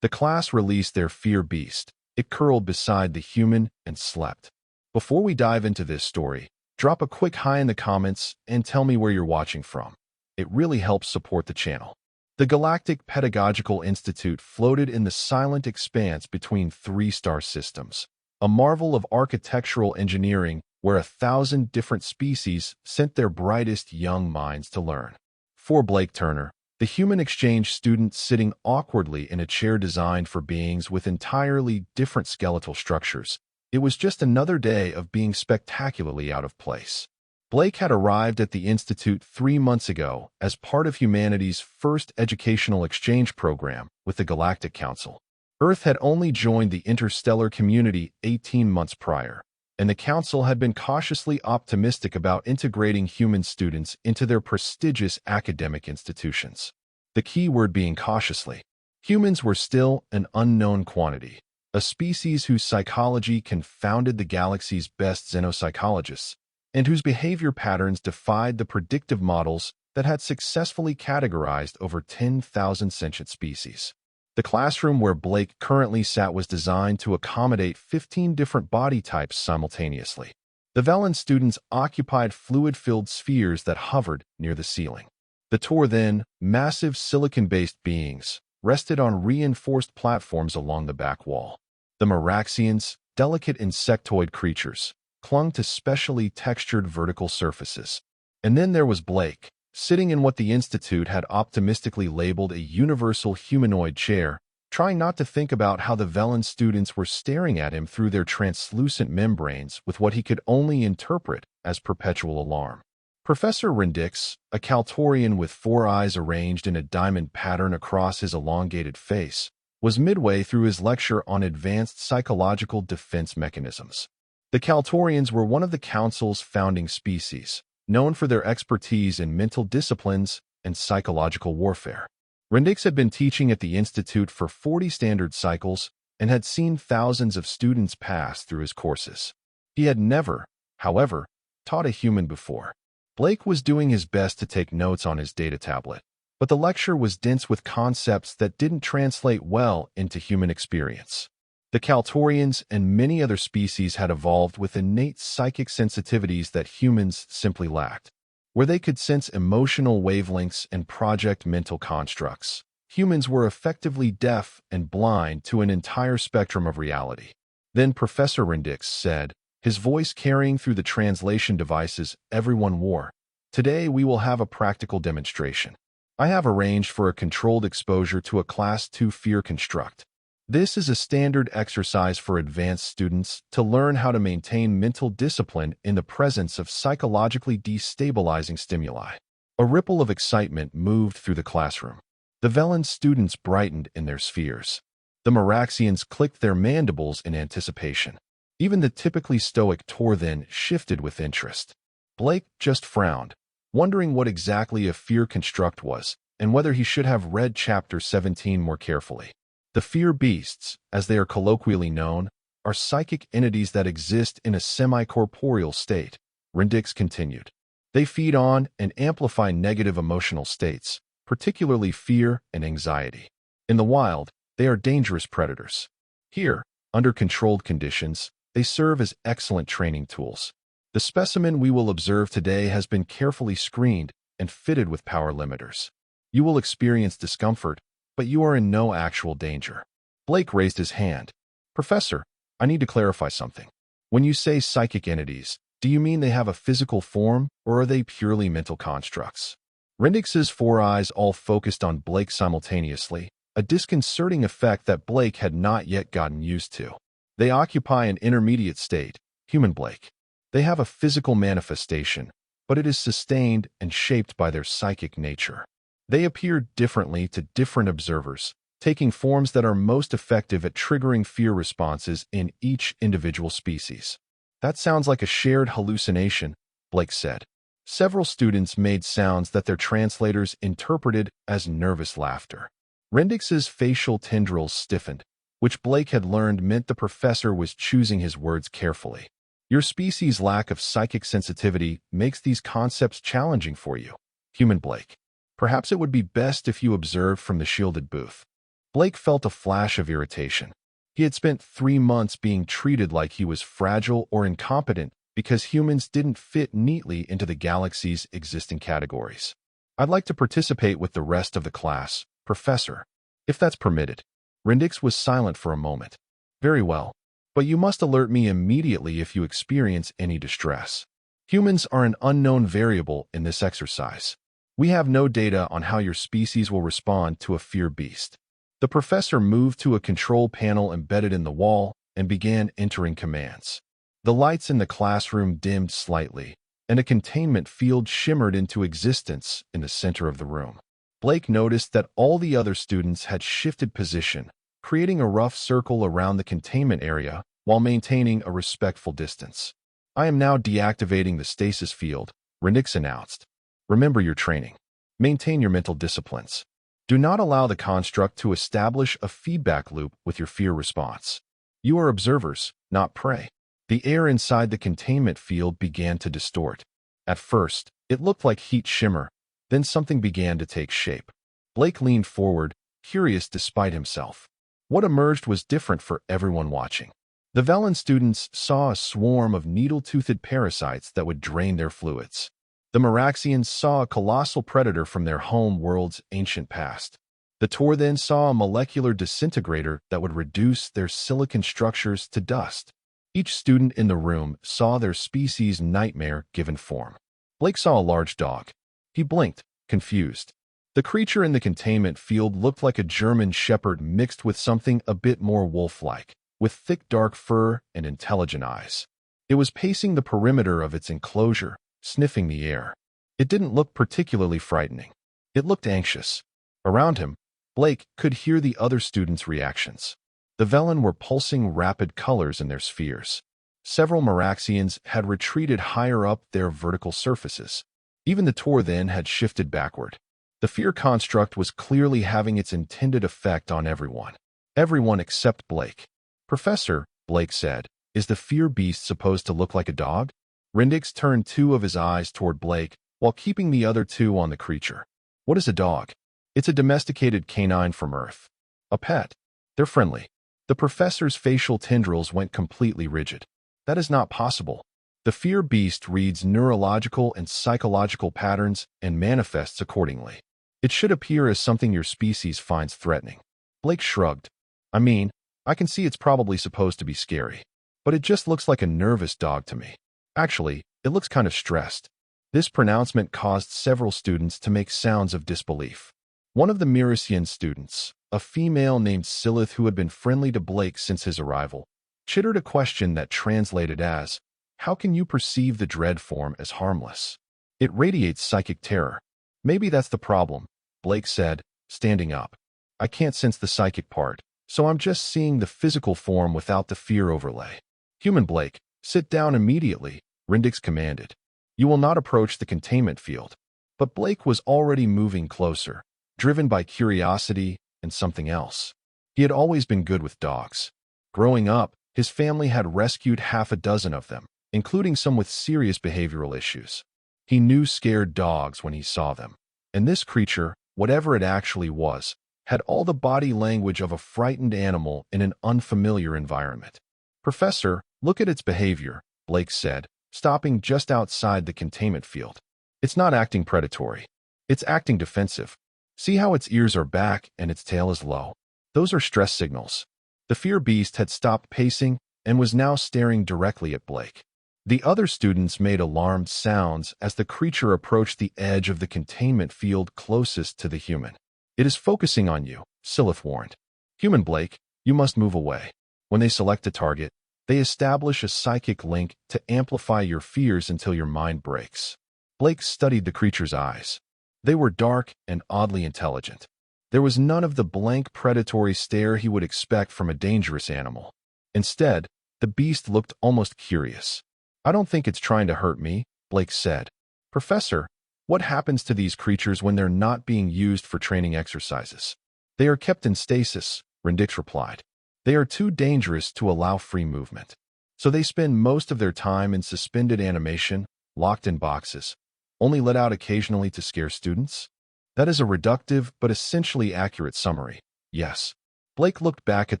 The class released their fear beast. It curled beside the human and slept. Before we dive into this story, drop a quick hi in the comments and tell me where you're watching from. It really helps support the channel. The Galactic Pedagogical Institute floated in the silent expanse between three star systems, a marvel of architectural engineering where 1,000 different species sent their brightest young minds to learn. For Blake Turner, the human exchange student sitting awkwardly in a chair designed for beings with entirely different skeletal structures, it was just another day of being spectacularly out of place. Blake had arrived at the Institute 3 months ago as part of humanity's first educational exchange program with the Galactic Council. Earth had only joined the interstellar community 18 months prior, and the Council had been cautiously optimistic about integrating human students into their prestigious academic institutions. The key word being cautiously. Humans were still an unknown quantity, a species whose psychology confounded the galaxy's best xenopsychologists, and whose behavior patterns defied the predictive models that had successfully categorized over 10,000 sentient species. The classroom where Blake currently sat was designed to accommodate 15 different body types simultaneously. The Velen students occupied fluid-filled spheres that hovered near the ceiling. The tour then, massive silicon-based beings, rested on reinforced platforms along the back wall. The Meraxians, delicate insectoid creatures, clung to specially textured vertical surfaces. And then there was Blake, sitting in what the Institute had optimistically labeled a universal humanoid chair, trying not to think about how the Velen students were staring at him through their translucent membranes with what he could only interpret as perpetual alarm. Professor Rendix, a Kaltorian with 4 eyes arranged in a diamond pattern across his elongated face, was midway through his lecture on advanced psychological defense mechanisms. The Kaltorians were one of the Council's founding species, known for their expertise in mental disciplines and psychological warfare. Rendix had been teaching at the Institute for 40 standard cycles and had seen thousands of students pass through his courses. He had never, however, taught a human before. Blake was doing his best to take notes on his data tablet, but the lecture was dense with concepts that didn't translate well into human experience. The Kaltorians and many other species had evolved with innate psychic sensitivities that humans simply lacked. Where they could sense emotional wavelengths and project mental constructs, humans were effectively deaf and blind to an entire spectrum of reality. Then Professor Rendix said, his voice carrying through the translation devices everyone wore, "Today we will have a practical demonstration. I have arranged for a controlled exposure to a Class 2 fear construct. This is a standard exercise for advanced students to learn how to maintain mental discipline in the presence of psychologically destabilizing stimuli." A ripple of excitement moved through the classroom. The Velen students brightened in their spheres. The Meraxians clicked their mandibles in anticipation. Even the typically stoic Tor then shifted with interest. Blake just frowned, wondering what exactly a fear construct was and whether he should have read Chapter 17 more carefully. The fear beasts, as they are colloquially known, are psychic entities that exist in a semi-corporeal state, Rendix continued. They feed on and amplify negative emotional states, particularly fear and anxiety. In the wild, they are dangerous predators. Here, under controlled conditions, they serve as excellent training tools. The specimen we will observe today has been carefully screened and fitted with power limiters. You will experience discomfort, but you are in no actual danger. Blake raised his hand. Professor, I need to clarify something. When you say psychic entities, do you mean they have a physical form, or are they purely mental constructs? Rendix's 4 eyes all focused on Blake simultaneously, a disconcerting effect that Blake had not yet gotten used to. They occupy an intermediate state, human Blake. They have a physical manifestation, but it is sustained and shaped by their psychic nature. They appear differently to different observers, taking forms that are most effective at triggering fear responses in each individual species. That sounds like a shared hallucination, Blake said. Several students made sounds that their translators interpreted as nervous laughter. Rendix's facial tendrils stiffened, which Blake had learned meant the professor was choosing his words carefully. Your species' lack of psychic sensitivity makes these concepts challenging for you, human Blake. Perhaps it would be best if you observed from the shielded booth. Blake felt a flash of irritation. He had spent 3 months being treated like he was fragile or incompetent because humans didn't fit neatly into the galaxy's existing categories. I'd like to participate with the rest of the class, Professor, if that's permitted. Rendix was silent for a moment. Very well, but you must alert me immediately if you experience any distress. Humans are an unknown variable in this exercise. We have no data on how your species will respond to a fear beast. The professor moved to a control panel embedded in the wall and began entering commands. The lights in the classroom dimmed slightly, and a containment field shimmered into existence in the center of the room. Blake noticed that all the other students had shifted position, creating a rough circle around the containment area while maintaining a respectful distance. I am now deactivating the stasis field, Rendix announced. Remember your training. Maintain your mental disciplines. Do not allow the construct to establish a feedback loop with your fear response. You are observers, not prey. The air inside the containment field began to distort. At first, it looked like heat shimmer, then something began to take shape. Blake leaned forward, curious despite himself. What emerged was different for everyone watching. The Velen students saw a swarm of needle-toothed parasites that would drain their fluids. The Meraxians saw a colossal predator from their home world's ancient past. The Tor then saw a molecular disintegrator that would reduce their silicon structures to dust. Each student in the room saw their species' nightmare given form. Blake saw a large dog. He blinked, confused. The creature in the containment field looked like a German shepherd mixed with something a bit more wolf-like, with thick dark fur and intelligent eyes. It was pacing the perimeter of its enclosure, sniffing the air. It didn't look particularly frightening. It looked anxious. Around him, Blake could hear the other students' reactions. The Velen were pulsing rapid colors in their spheres. Several Meraxians had retreated higher up their vertical surfaces. Even the Tor then had shifted backward. The fear construct was clearly having its intended effect on everyone. Everyone except Blake. Professor, Blake said, is the fear beast supposed to look like a dog? Rendix turned 2 of his eyes toward Blake while keeping the other 2 on the creature. What is a dog? It's a domesticated canine from Earth. A pet. They're friendly. The professor's facial tendrils went completely rigid. That is not possible. The fear beast reads neurological and psychological patterns and manifests accordingly. It should appear as something your species finds threatening. Blake shrugged. I can see it's probably supposed to be scary, but it just looks like a nervous dog to me. Actually, it looks kind of stressed. This pronouncement caused several students to make sounds of disbelief. One of the Mirasian students, a female named Silith who had been friendly to Blake since his arrival, chittered a question that translated as, "How can you perceive the dread form as harmless? It radiates psychic terror." "Maybe that's the problem," Blake said, standing up. "I can't sense the psychic part, so I'm just seeing the physical form without the fear overlay." "Human Blake, sit down immediately," Rendix commanded. "You will not approach the containment field." But Blake was already moving closer, driven by curiosity and something else. He had always been good with dogs. Growing up, his family had rescued half a dozen of them, including some with serious behavioral issues. He knew scared dogs when he saw them, and this creature, whatever it actually was, had all the body language of a frightened animal in an unfamiliar environment. "Professor, look at its behavior," Blake said, stopping just outside the containment field. "It's not acting predatory. It's acting defensive. See how its ears are back and its tail is low? Those are stress signals." The fear beast had stopped pacing and was now staring directly at Blake. The other students made alarmed sounds as the creature approached the edge of the containment field closest to the human. "It is focusing on you," Silith warned. "Human Blake, you must move away." When they select a target, they establish a psychic link to amplify your fears until your mind breaks. Blake studied the creature's eyes. They were dark and oddly intelligent. There was none of the blank predatory stare he would expect from a dangerous animal. Instead, the beast looked almost curious. "I don't think it's trying to hurt me," Blake said. "Professor, what happens to these creatures when they're not being used for training exercises?" "They are kept in stasis," Rendix replied. "They are too dangerous to allow free movement. So they spend most of their time in suspended animation, locked in boxes, only let out occasionally to scare students?" "That is a reductive but essentially accurate summary. Yes. Blake looked back at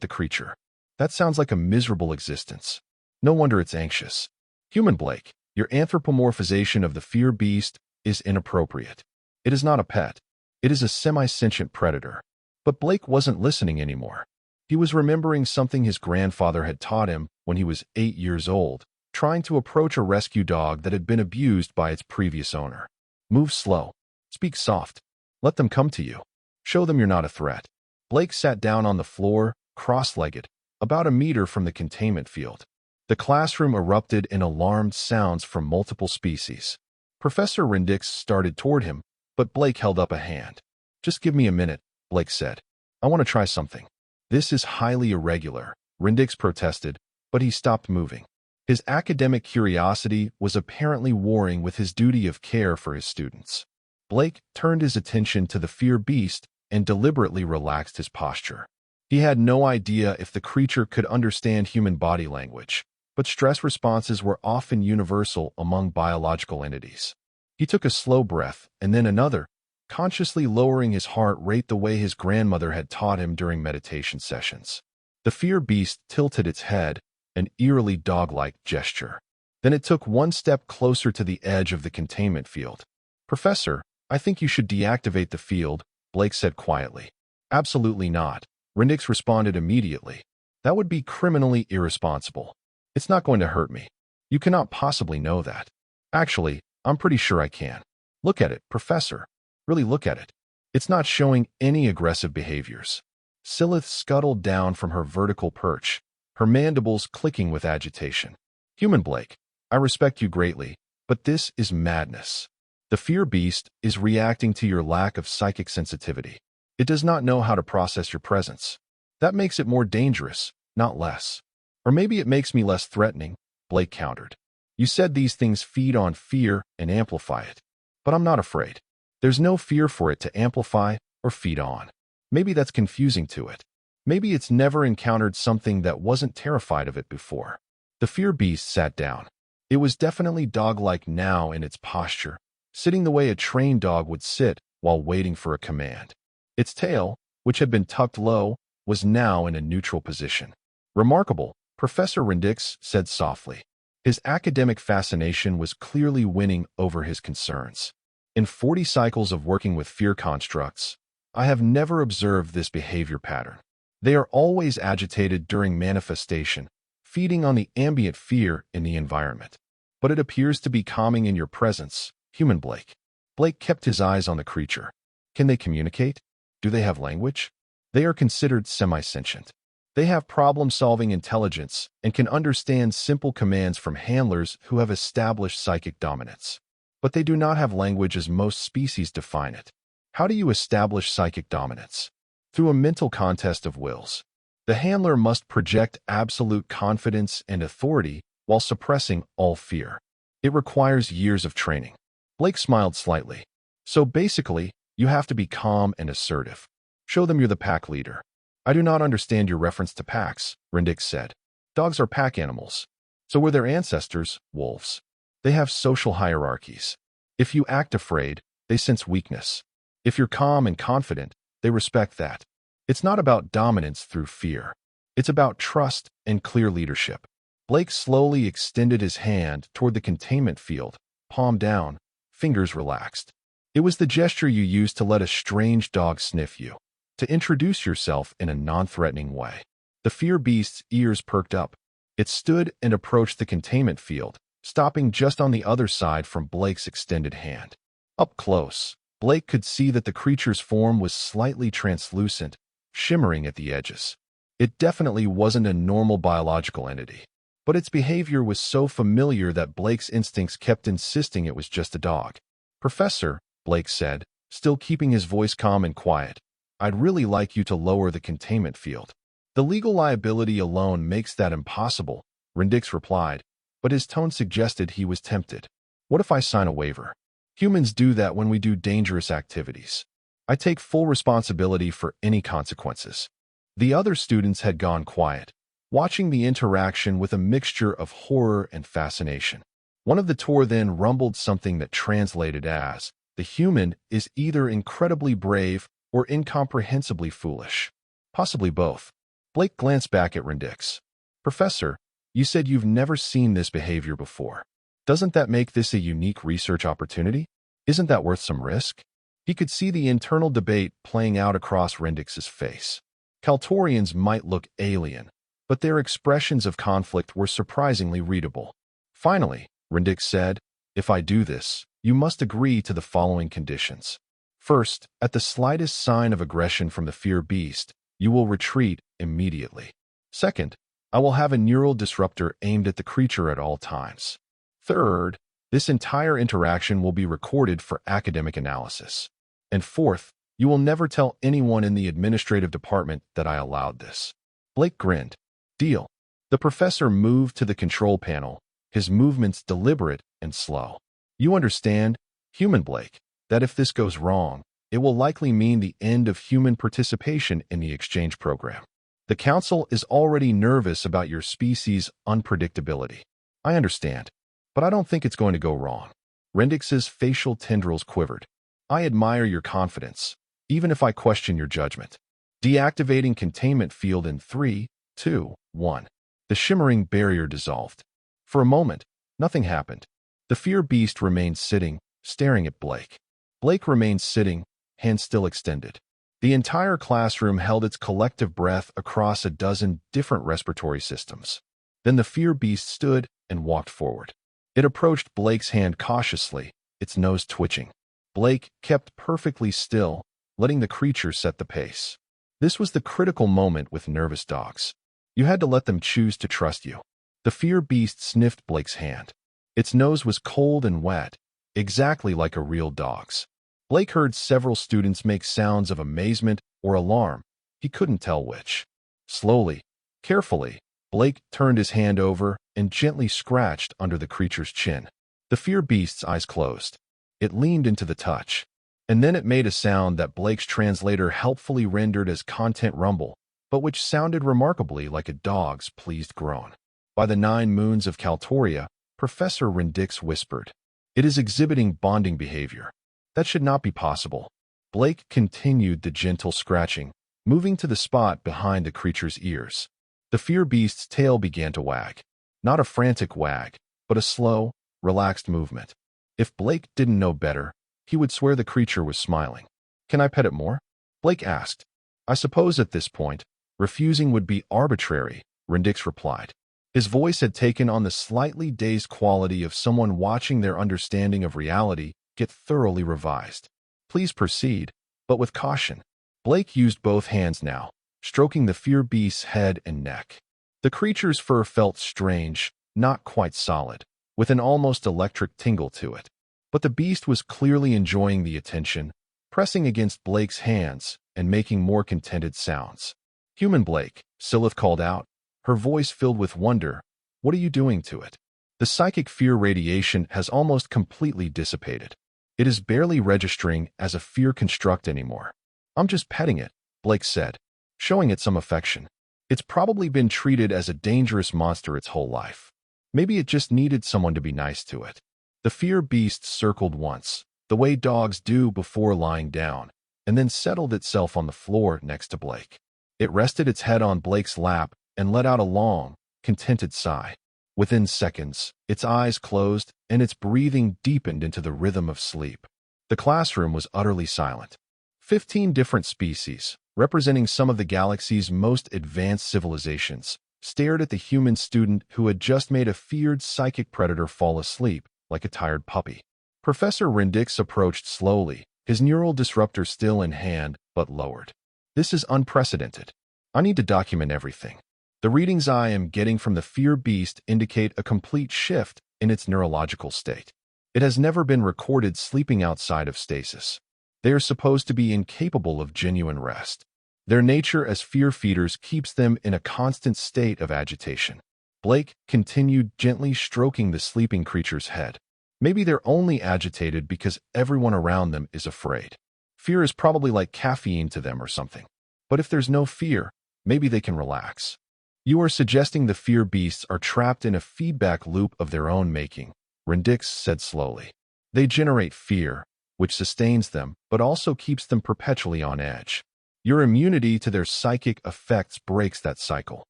the creature. That sounds like a miserable existence. No wonder it's anxious. Human Blake, your anthropomorphization of the fear beast is inappropriate. It is not a pet. It is a semi-sentient predator. But Blake wasn't listening anymore. He was remembering something his grandfather had taught him when he was 8 years old, trying to approach a rescue dog that had been abused by its previous owner. Move slow. Speak soft. Let them come to you. Show them you're not a threat. Blake sat down on the floor, cross-legged, about a meter from the containment field. The classroom erupted in alarmed sounds from multiple species. Professor Rendix started toward him, but Blake held up a hand. Just give me a minute, Blake said. I want to try something. This is highly irregular, Rendix protested, but he stopped moving. His academic curiosity was apparently warring with his duty of care for his students. Blake turned his attention to the fear beast and deliberately relaxed his posture. He had no idea if the creature could understand human body language, but stress responses were often universal among biological entities. He took a slow breath and then another, consciously lowering his heart rate the way his grandmother had taught him during meditation sessions. The fear beast tilted its head, an eerily dog-like gesture. Then it took one step closer to the edge of the containment field. Professor, I think you should deactivate the field, Blake said quietly. Absolutely not, Rendix responded immediately. That would be criminally irresponsible. It's not going to hurt me. You cannot possibly know that. Actually, I'm pretty sure I can. Look at it, Professor. Really look at it. It's not showing any aggressive behaviors. Silith scuttled down from her vertical perch, her mandibles clicking with agitation. Human Blake, I respect you greatly, but this is madness. The fear beast is reacting to your lack of psychic sensitivity. It does not know how to process your presence. That makes it more dangerous, not less. Or maybe it makes me less threatening, Blake countered. You said these things feed on fear and amplify it. But I'm not afraid. There's no fear for it to amplify or feed on. Maybe that's confusing to it. Maybe it's never encountered something that wasn't terrified of it before. The fear beast sat down. It was definitely dog-like now in its posture, sitting the way a trained dog would sit while waiting for a command. Its tail, which had been tucked low, was now in a neutral position. Remarkable, Professor Rendix said softly. His academic fascination was clearly winning over his concerns. In 40 cycles of working with fear constructs, I have never observed this behavior pattern. They are always agitated during manifestation, feeding on the ambient fear in the environment. But it appears to be calming in your presence, Human Blake. Blake kept his eyes on the creature. Can they communicate? Do they have language? They are considered semi-sentient. They have problem-solving intelligence and can understand simple commands from handlers who have established psychic dominance. But they do not have language as most species define it. How do you establish psychic dominance? Through a mental contest of wills. The handler must project absolute confidence and authority while suppressing all fear. It requires years of training. Blake smiled slightly. So basically, you have to be calm and assertive. Show them you're the pack leader. I do not understand your reference to packs, Rendix said. Dogs are pack animals. So were their ancestors, wolves. They have social hierarchies. If you act afraid, they sense weakness. If you're calm and confident, they respect that. It's not about dominance through fear. It's about trust and clear leadership. Blake slowly extended his hand toward the containment field, palm down, fingers relaxed. It was the gesture you used to let a strange dog sniff you, to introduce yourself in a non-threatening way. The fear beast's ears perked up. It stood and approached the containment field, stopping just on the other side from Blake's extended hand. Up close, Blake could see that the creature's form was slightly translucent, shimmering at the edges. It definitely wasn't a normal biological entity, but its behavior was so familiar that Blake's instincts kept insisting it was just a dog. Professor, Blake said, still keeping his voice calm and quiet, I'd really like you to lower the containment field. The legal liability alone makes that impossible, Rendix replied, but his tone suggested he was tempted. What if I sign a waiver? Humans do that when we do dangerous activities. I take full responsibility for any consequences. The other students had gone quiet, watching the interaction with a mixture of horror and fascination. One of the tour then rumbled something that translated as, the human is either incredibly brave or incomprehensibly foolish. Possibly both. Blake glanced back at Rendix. Professor, you said you've never seen this behavior before. Doesn't that make this a unique research opportunity? Isn't that worth some risk? He could see the internal debate playing out across Rendix's face. Kaltorians might look alien, but their expressions of conflict were surprisingly readable. Finally, Rendix said, if I do this, you must agree to the following conditions. First, at the slightest sign of aggression from the fear beast, you will retreat immediately. Second, I will have a neural disruptor aimed at the creature at all times. Third, this entire interaction will be recorded for academic analysis. And fourth, you will never tell anyone in the administrative department that I allowed this. Blake grinned. Deal. The professor moved to the control panel, his movements deliberate and slow. You understand, human Blake, that if this goes wrong, it will likely mean the end of human participation in the exchange program. The council is already nervous about your species' unpredictability. I understand, but I don't think it's going to go wrong. Rendix's facial tendrils quivered. I admire your confidence, even if I question your judgment. Deactivating containment field in 3, 2, 1. The shimmering barrier dissolved. For a moment, nothing happened. The fear beast remained sitting, staring at Blake. Blake remained sitting, hands still extended. The entire classroom held its collective breath across a dozen different respiratory systems. Then the fear beast stood and walked forward. It approached Blake's hand cautiously, its nose twitching. Blake kept perfectly still, letting the creature set the pace. This was the critical moment with nervous dogs. You had to let them choose to trust you. The fear beast sniffed Blake's hand. Its nose was cold and wet, exactly like a real dog's. Blake heard several students make sounds of amazement or alarm. He couldn't tell which. Slowly, carefully, Blake turned his hand over and gently scratched under the creature's chin. The fear beast's eyes closed. It leaned into the touch. And then it made a sound that Blake's translator helpfully rendered as content rumble, but which sounded remarkably like a dog's pleased groan. By the 9 moons of Kaltoria, Professor Rendix whispered, "It is exhibiting bonding behavior. That should not be possible." Blake continued the gentle scratching, moving to the spot behind the creature's ears. The fear beast's tail began to wag. Not a frantic wag, but a slow, relaxed movement. If Blake didn't know better, he would swear the creature was smiling. "Can I pet it more?" Blake asked. "I suppose at this point, refusing would be arbitrary," Rendix replied. His voice had taken on the slightly dazed quality of someone watching their understanding of reality get thoroughly revised. "Please proceed, but with caution." Blake used both hands now, stroking the fear beast's head and neck. The creature's fur felt strange, not quite solid, with an almost electric tingle to it. But the beast was clearly enjoying the attention, pressing against Blake's hands and making more contented sounds. "Human Blake," Silith called out, her voice filled with wonder, "what are you doing to it?" "The psychic fear radiation has almost completely dissipated. It is barely registering as a fear construct anymore." "I'm just petting it," Blake said, showing it some affection. "It's probably been treated as a dangerous monster its whole life. Maybe it just needed someone to be nice to it." The fear beast circled once, the way dogs do before lying down, and then settled itself on the floor next to Blake. It rested its head on Blake's lap and let out a long, contented sigh. Within seconds, its eyes closed and its breathing deepened into the rhythm of sleep. The classroom was utterly silent. 15 different species, representing some of the galaxy's most advanced civilizations, stared at the human student who had just made a feared psychic predator fall asleep like a tired puppy. Professor Rendix approached slowly, his neural disruptor still in hand but lowered. "This is unprecedented. I need to document everything. The readings I am getting from the fear beast indicate a complete shift in its neurological state. It has never been recorded sleeping outside of stasis. They are supposed to be incapable of genuine rest. Their nature as fear feeders keeps them in a constant state of agitation." Blake continued gently stroking the sleeping creature's head. "Maybe they're only agitated because everyone around them is afraid. Fear is probably like caffeine to them or something. But if there's no fear, maybe they can relax." "You are suggesting the fear beasts are trapped in a feedback loop of their own making," Rendix said slowly. "They generate fear, which sustains them, but also keeps them perpetually on edge. Your immunity to their psychic effects breaks that cycle.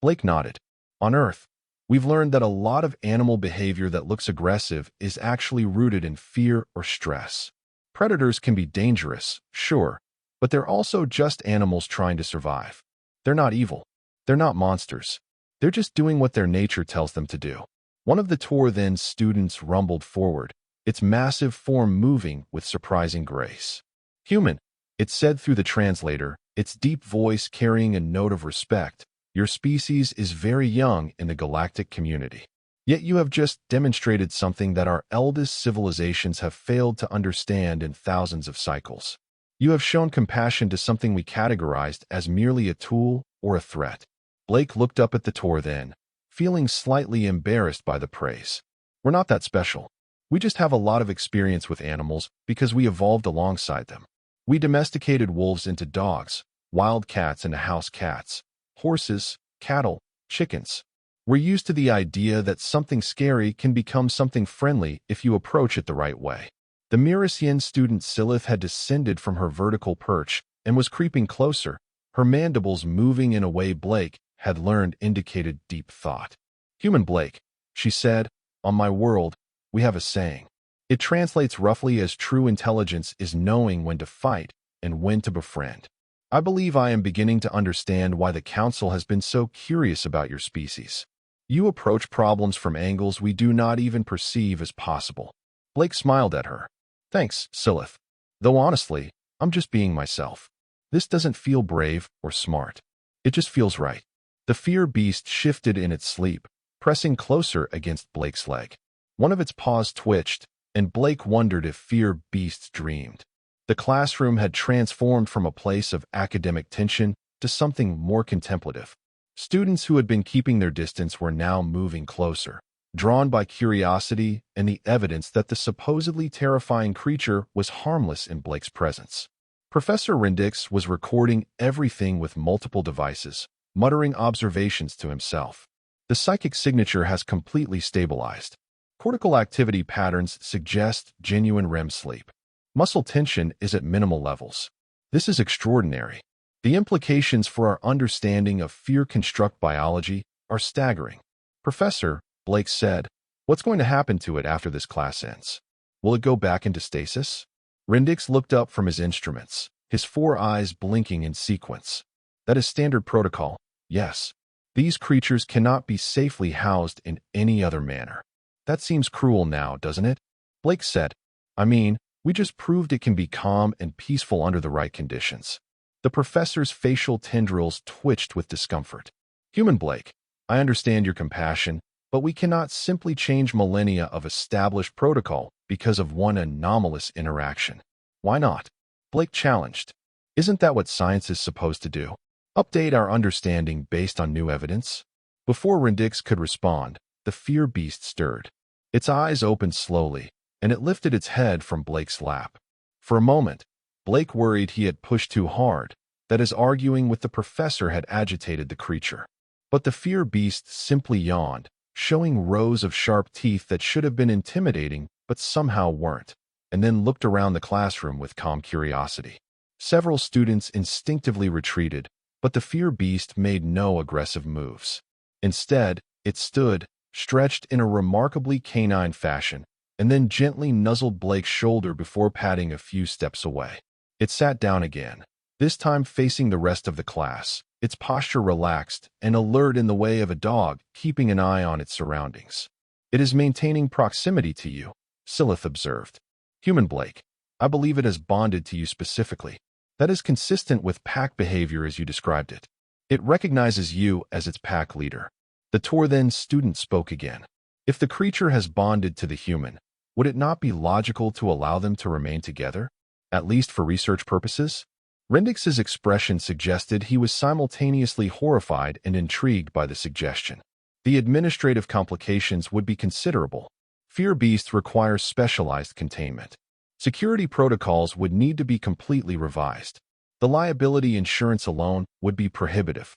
Blake nodded. On Earth, we've learned that a lot of animal behavior that looks aggressive is actually rooted in fear or stress. Predators can be dangerous, sure, but they're also just animals trying to survive. They're not evil. They're not monsters. They're just doing what their nature tells them to do. One of the tour then students rumbled forward, its massive form moving with surprising grace. Human, it said through the translator, its deep voice carrying a note of respect. Your species is very young in the galactic community. Yet you have just demonstrated something that our eldest civilizations have failed to understand in thousands of cycles. You have shown compassion to something we categorized as merely a tool or a threat. Blake looked up at the tour then, feeling slightly embarrassed by the praise. We're not that special. We just have a lot of experience with animals because we evolved alongside them. We domesticated wolves into dogs, wild cats into house cats, horses, cattle, chickens. We're used to the idea that something scary can become something friendly if you approach it the right way. The Mirasian student Silith had descended from her vertical perch and was creeping closer, her mandibles moving in a way Blake had learned indicated deep thought. Human Blake, she said, on my world, we have a saying. It translates roughly as true intelligence is knowing when to fight and when to befriend. I believe I am beginning to understand why the Council has been so curious about your species. You approach problems from angles we do not even perceive as possible. Blake smiled at her. Thanks, Silith. Though honestly, I'm just being myself. This doesn't feel brave or smart. It just feels right. The fear beast shifted in its sleep, pressing closer against Blake's leg. One of its paws twitched, and Blake wondered if fear beasts dreamed. The classroom had transformed from a place of academic tension to something more contemplative. Students who had been keeping their distance were now moving closer, drawn by curiosity and the evidence that the supposedly terrifying creature was harmless in Blake's presence. Professor Rendix was recording everything with multiple devices, muttering observations to himself. The psychic signature has completely stabilized. Cortical activity patterns suggest genuine REM sleep. Muscle tension is at minimal levels. This is extraordinary. The implications for our understanding of fear construct biology are staggering. Professor, Blake said, what's going to happen to it after this class ends? Will it go back into stasis? Rendix looked up from his instruments, his 4 eyes blinking in sequence. That is standard protocol, yes. These creatures cannot be safely housed in any other manner. That seems cruel now, doesn't it? Blake said, we just proved it can be calm and peaceful under the right conditions. The professor's facial tendrils twitched with discomfort. Human Blake, I understand your compassion, but we cannot simply change millennia of established protocol because of one anomalous interaction. Why not? Blake challenged. Isn't that what science is supposed to do? Update our understanding based on new evidence? Before Rendix could respond, the fear beast stirred. Its eyes opened slowly, and it lifted its head from Blake's lap. For a moment, Blake worried he had pushed too hard, that his arguing with the professor had agitated the creature. But the fear beast simply yawned, showing rows of sharp teeth that should have been intimidating but somehow weren't, and then looked around the classroom with calm curiosity. Several students instinctively retreated, but the fear beast made no aggressive moves. Instead, it stood, stretched in a remarkably canine fashion, and then gently nuzzled Blake's shoulder before padding a few steps away. It sat down again, this time facing the rest of the class, its posture relaxed and alert in the way of a dog keeping an eye on its surroundings. It is maintaining proximity to you, Silith observed. Human Blake, I believe it has bonded to you specifically. That is consistent with pack behavior as you described it. It recognizes you as its pack leader. The tour then student spoke again. If the creature has bonded to the human, would it not be logical to allow them to remain together, at least for research purposes? Rendix's expression suggested he was simultaneously horrified and intrigued by the suggestion. The administrative complications would be considerable. Fear beasts require specialized containment. Security protocols would need to be completely revised. The liability insurance alone would be prohibitive.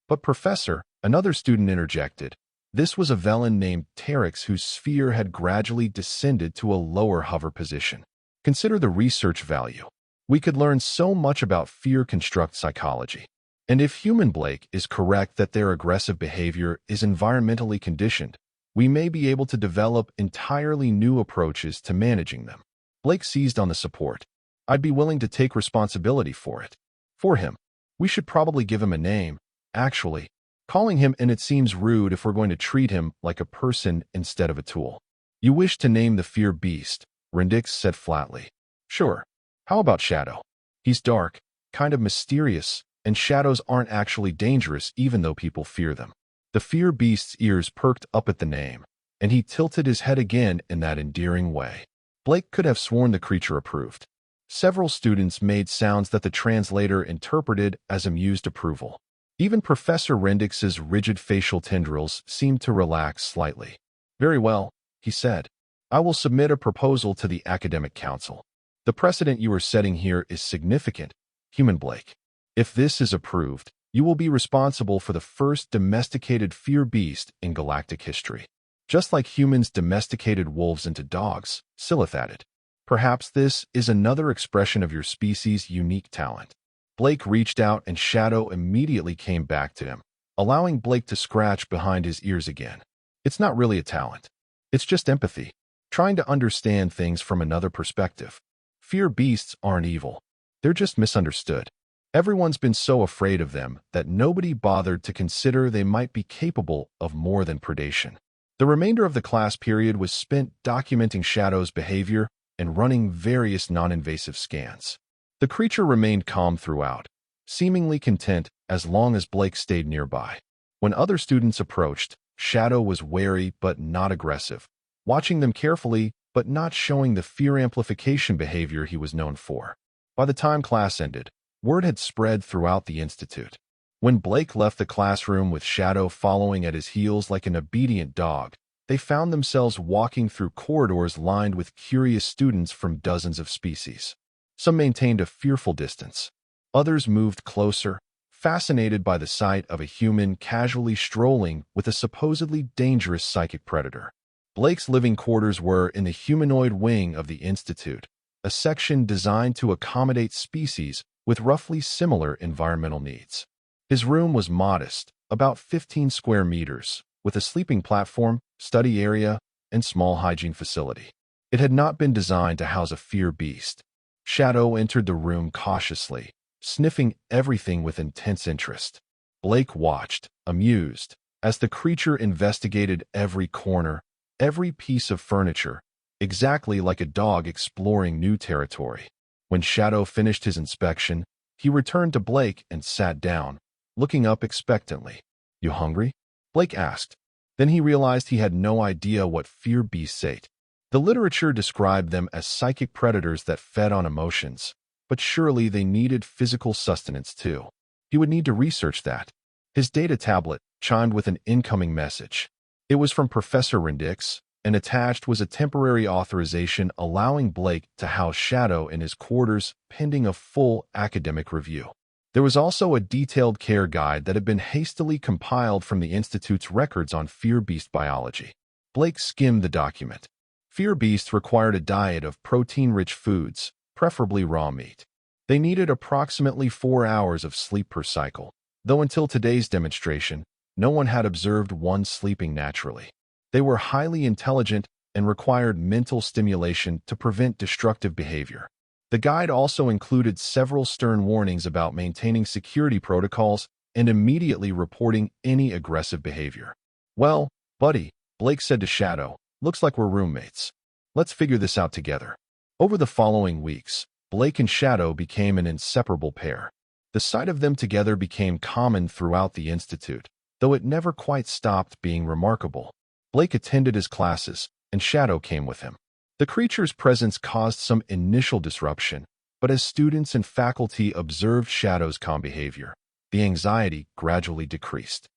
But Professor, another student interjected, this was a Velen named Terex whose sphere had gradually descended to a lower hover position. Consider the research value. We could learn so much about fear construct psychology. And if human Blake is correct that their aggressive behavior is environmentally conditioned, we may be able to develop entirely new approaches to managing them. Blake seized on the support. I'd be willing to take responsibility for it. For him. We should probably give him a name. Actually, calling him and it seems rude if we're going to treat him like a person instead of a tool. You wish to name the fear beast, Rendix said flatly. Sure. How about Shadow? He's dark, kind of mysterious, and shadows aren't actually dangerous even though people fear them. The fear beast's ears perked up at the name, and he tilted his head again in that endearing way. Blake could have sworn the creature approved. Several students made sounds that the translator interpreted as amused approval. Even Professor Rendix's rigid facial tendrils seemed to relax slightly. Very well, he said. I will submit a proposal to the Academic Council. The precedent you are setting here is significant, Human Blake. If this is approved, you will be responsible for the first domesticated fear beast in galactic history. Just like humans domesticated wolves into dogs, Silith added. Perhaps this is another expression of your species' unique talent. Blake reached out and Shadow immediately came back to him, allowing Blake to scratch behind his ears again. It's not really a talent. It's just empathy, trying to understand things from another perspective. Fear beasts aren't evil. They're just misunderstood. Everyone's been so afraid of them that nobody bothered to consider they might be capable of more than predation. The remainder of the class period was spent documenting Shadow's behavior and running various non-invasive scans. The creature remained calm throughout, seemingly content as long as Blake stayed nearby. When other students approached, Shadow was wary but not aggressive, watching them carefully but not showing the fear amplification behavior he was known for. By the time class ended, word had spread throughout the institute. When Blake left the classroom with Shadow following at his heels like an obedient dog, they found themselves walking through corridors lined with curious students from dozens of species. Some maintained a fearful distance. Others moved closer, fascinated by the sight of a human casually strolling with a supposedly dangerous psychic predator. Blake's living quarters were in the humanoid wing of the institute, a section designed to accommodate species with roughly similar environmental needs. His room was modest, about 15 square meters, with a sleeping platform, study area, and small hygiene facility. It had not been designed to house a fear beast. Shadow entered the room cautiously, sniffing everything with intense interest. Blake watched, amused, as the creature investigated every corner, every piece of furniture, exactly like a dog exploring new territory. When Shadow finished his inspection, he returned to Blake and sat down, looking up expectantly. You hungry? Blake asked. Then he realized he had no idea what fear beasts ate. The literature described them as psychic predators that fed on emotions, but surely they needed physical sustenance too. He would need to research that. His data tablet chimed with an incoming message. It was from Professor Rendix, and attached was a temporary authorization allowing Blake to house Shadow in his quarters pending a full academic review. There was also a detailed care guide that had been hastily compiled from the Institute's records on fear beast biology. Blake skimmed the document. Fear beasts required a diet of protein-rich foods, preferably raw meat. They needed approximately 4 hours of sleep per cycle, though until today's demonstration, no one had observed one sleeping naturally. They were highly intelligent and required mental stimulation to prevent destructive behavior. The guide also included several stern warnings about maintaining security protocols and immediately reporting any aggressive behavior. Well, buddy, Blake said to Shadow, looks like we're roommates. Let's figure this out together. Over the following weeks, Blake and Shadow became an inseparable pair. The sight of them together became common throughout the institute, though it never quite stopped being remarkable. Blake attended his classes, and Shadow came with him. The creature's presence caused some initial disruption, but as students and faculty observed Shadow's calm behavior, the anxiety gradually decreased.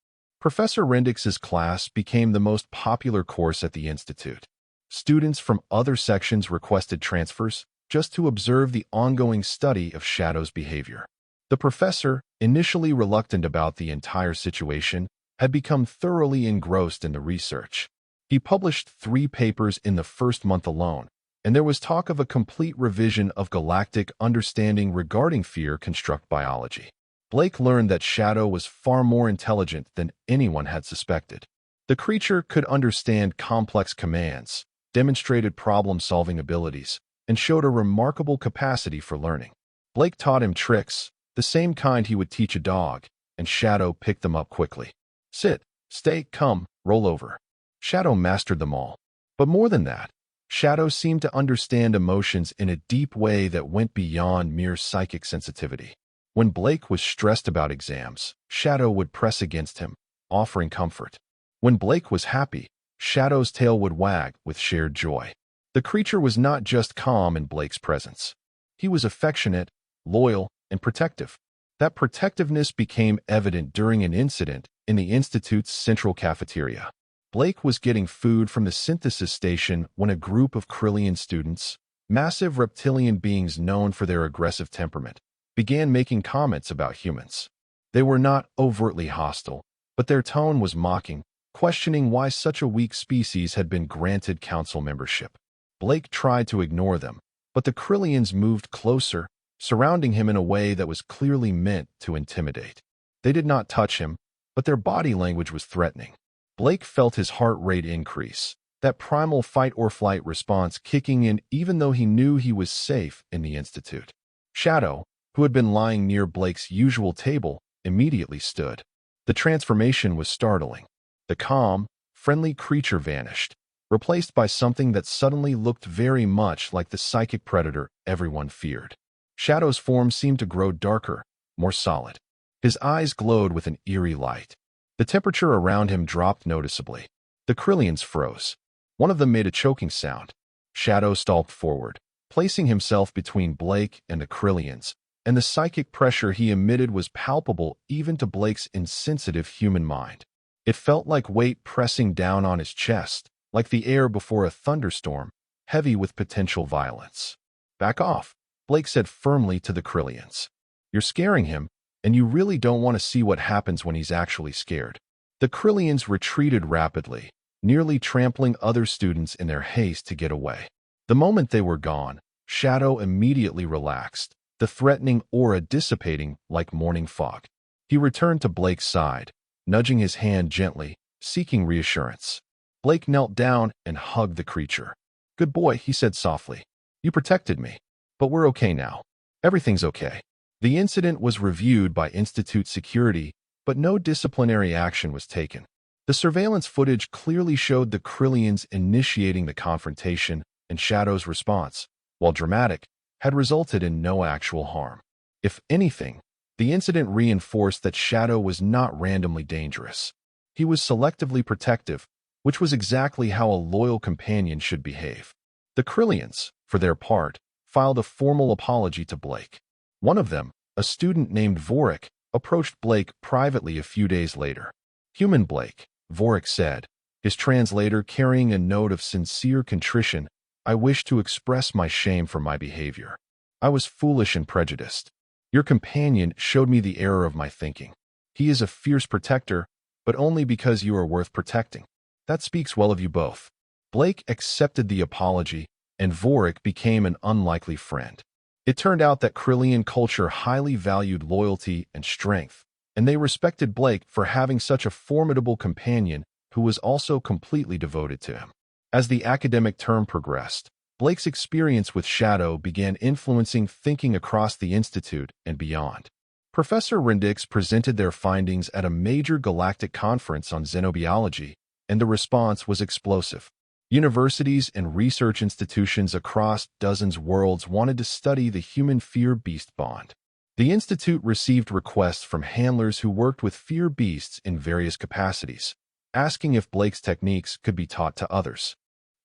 Professor Rendix's class became the most popular course at the institute. Students from other sections requested transfers just to observe the ongoing study of Shadow's behavior. The professor, initially reluctant about the entire situation, had become thoroughly engrossed in the research. He published 3 papers in the first month alone, and there was talk of a complete revision of galactic understanding regarding fear construct biology. Blake learned that Shadow was far more intelligent than anyone had suspected. The creature could understand complex commands, demonstrated problem-solving abilities, and showed a remarkable capacity for learning. Blake taught him tricks, the same kind he would teach a dog, and Shadow picked them up quickly. Sit, stay, come, roll over. Shadow mastered them all. But more than that, Shadow seemed to understand emotions in a deep way that went beyond mere psychic sensitivity. When Blake was stressed about exams, Shadow would press against him, offering comfort. When Blake was happy, Shadow's tail would wag with shared joy. The creature was not just calm in Blake's presence. He was affectionate, loyal, and protective. That protectiveness became evident during an incident in the Institute's central cafeteria. Blake was getting food from the synthesis station when a group of Krillian students, massive reptilian beings known for their aggressive temperament, began making comments about humans. They were not overtly hostile, but their tone was mocking, questioning why such a weak species had been granted council membership. Blake tried to ignore them, but the Krillians moved closer, surrounding him in a way that was clearly meant to intimidate. They did not touch him, but their body language was threatening. Blake felt his heart rate increase, that primal fight-or-flight response kicking in even though he knew he was safe in the Institute. Shadow, who had been lying near Blake's usual table, immediately stood. The transformation was startling. The calm, friendly creature vanished, replaced by something that suddenly looked very much like the psychic predator everyone feared. Shadow's form seemed to grow darker, more solid. His eyes glowed with an eerie light. The temperature around him dropped noticeably. The Krillians froze. One of them made a choking sound. Shadow stalked forward, placing himself between Blake and the Krillians, and the psychic pressure he emitted was palpable even to Blake's insensitive human mind. It felt like weight pressing down on his chest, like the air before a thunderstorm, heavy with potential violence. Back off, Blake said firmly to the Krillians. You're scaring him, and you really don't want to see what happens when he's actually scared. The Krillians retreated rapidly, nearly trampling other students in their haste to get away. The moment they were gone, Shadow immediately relaxed, the threatening aura dissipating like morning fog. He returned to Blake's side, nudging his hand gently, seeking reassurance. Blake knelt down and hugged the creature. Good boy, he said softly. You protected me. But we're okay now. Everything's okay. The incident was reviewed by Institute security, but no disciplinary action was taken. The surveillance footage clearly showed the Krillians initiating the confrontation, and Shadow's response, while dramatic, had resulted in no actual harm. If anything, the incident reinforced that Shadow was not randomly dangerous. He was selectively protective, which was exactly how a loyal companion should behave. The Krillians, for their part, filed a formal apology to Blake. One of them, a student named Vorik, approached Blake privately a few days later. Human Blake, Vorik said, his translator carrying a note of sincere contrition, I wish to express my shame for my behavior. I was foolish and prejudiced. Your companion showed me the error of my thinking. He is a fierce protector, but only because you are worth protecting. That speaks well of you both. Blake accepted the apology, and Vorik became an unlikely friend. It turned out that Krillian culture highly valued loyalty and strength, and they respected Blake for having such a formidable companion who was also completely devoted to him. As the academic term progressed, Blake's experience with Shadow began influencing thinking across the Institute and beyond. Professor Rendix presented their findings at a major galactic conference on xenobiology, and the response was explosive. Universities and research institutions across dozens of worlds wanted to study the human fear-beast bond. The Institute received requests from handlers who worked with fear beasts in various capacities, asking if Blake's techniques could be taught to others.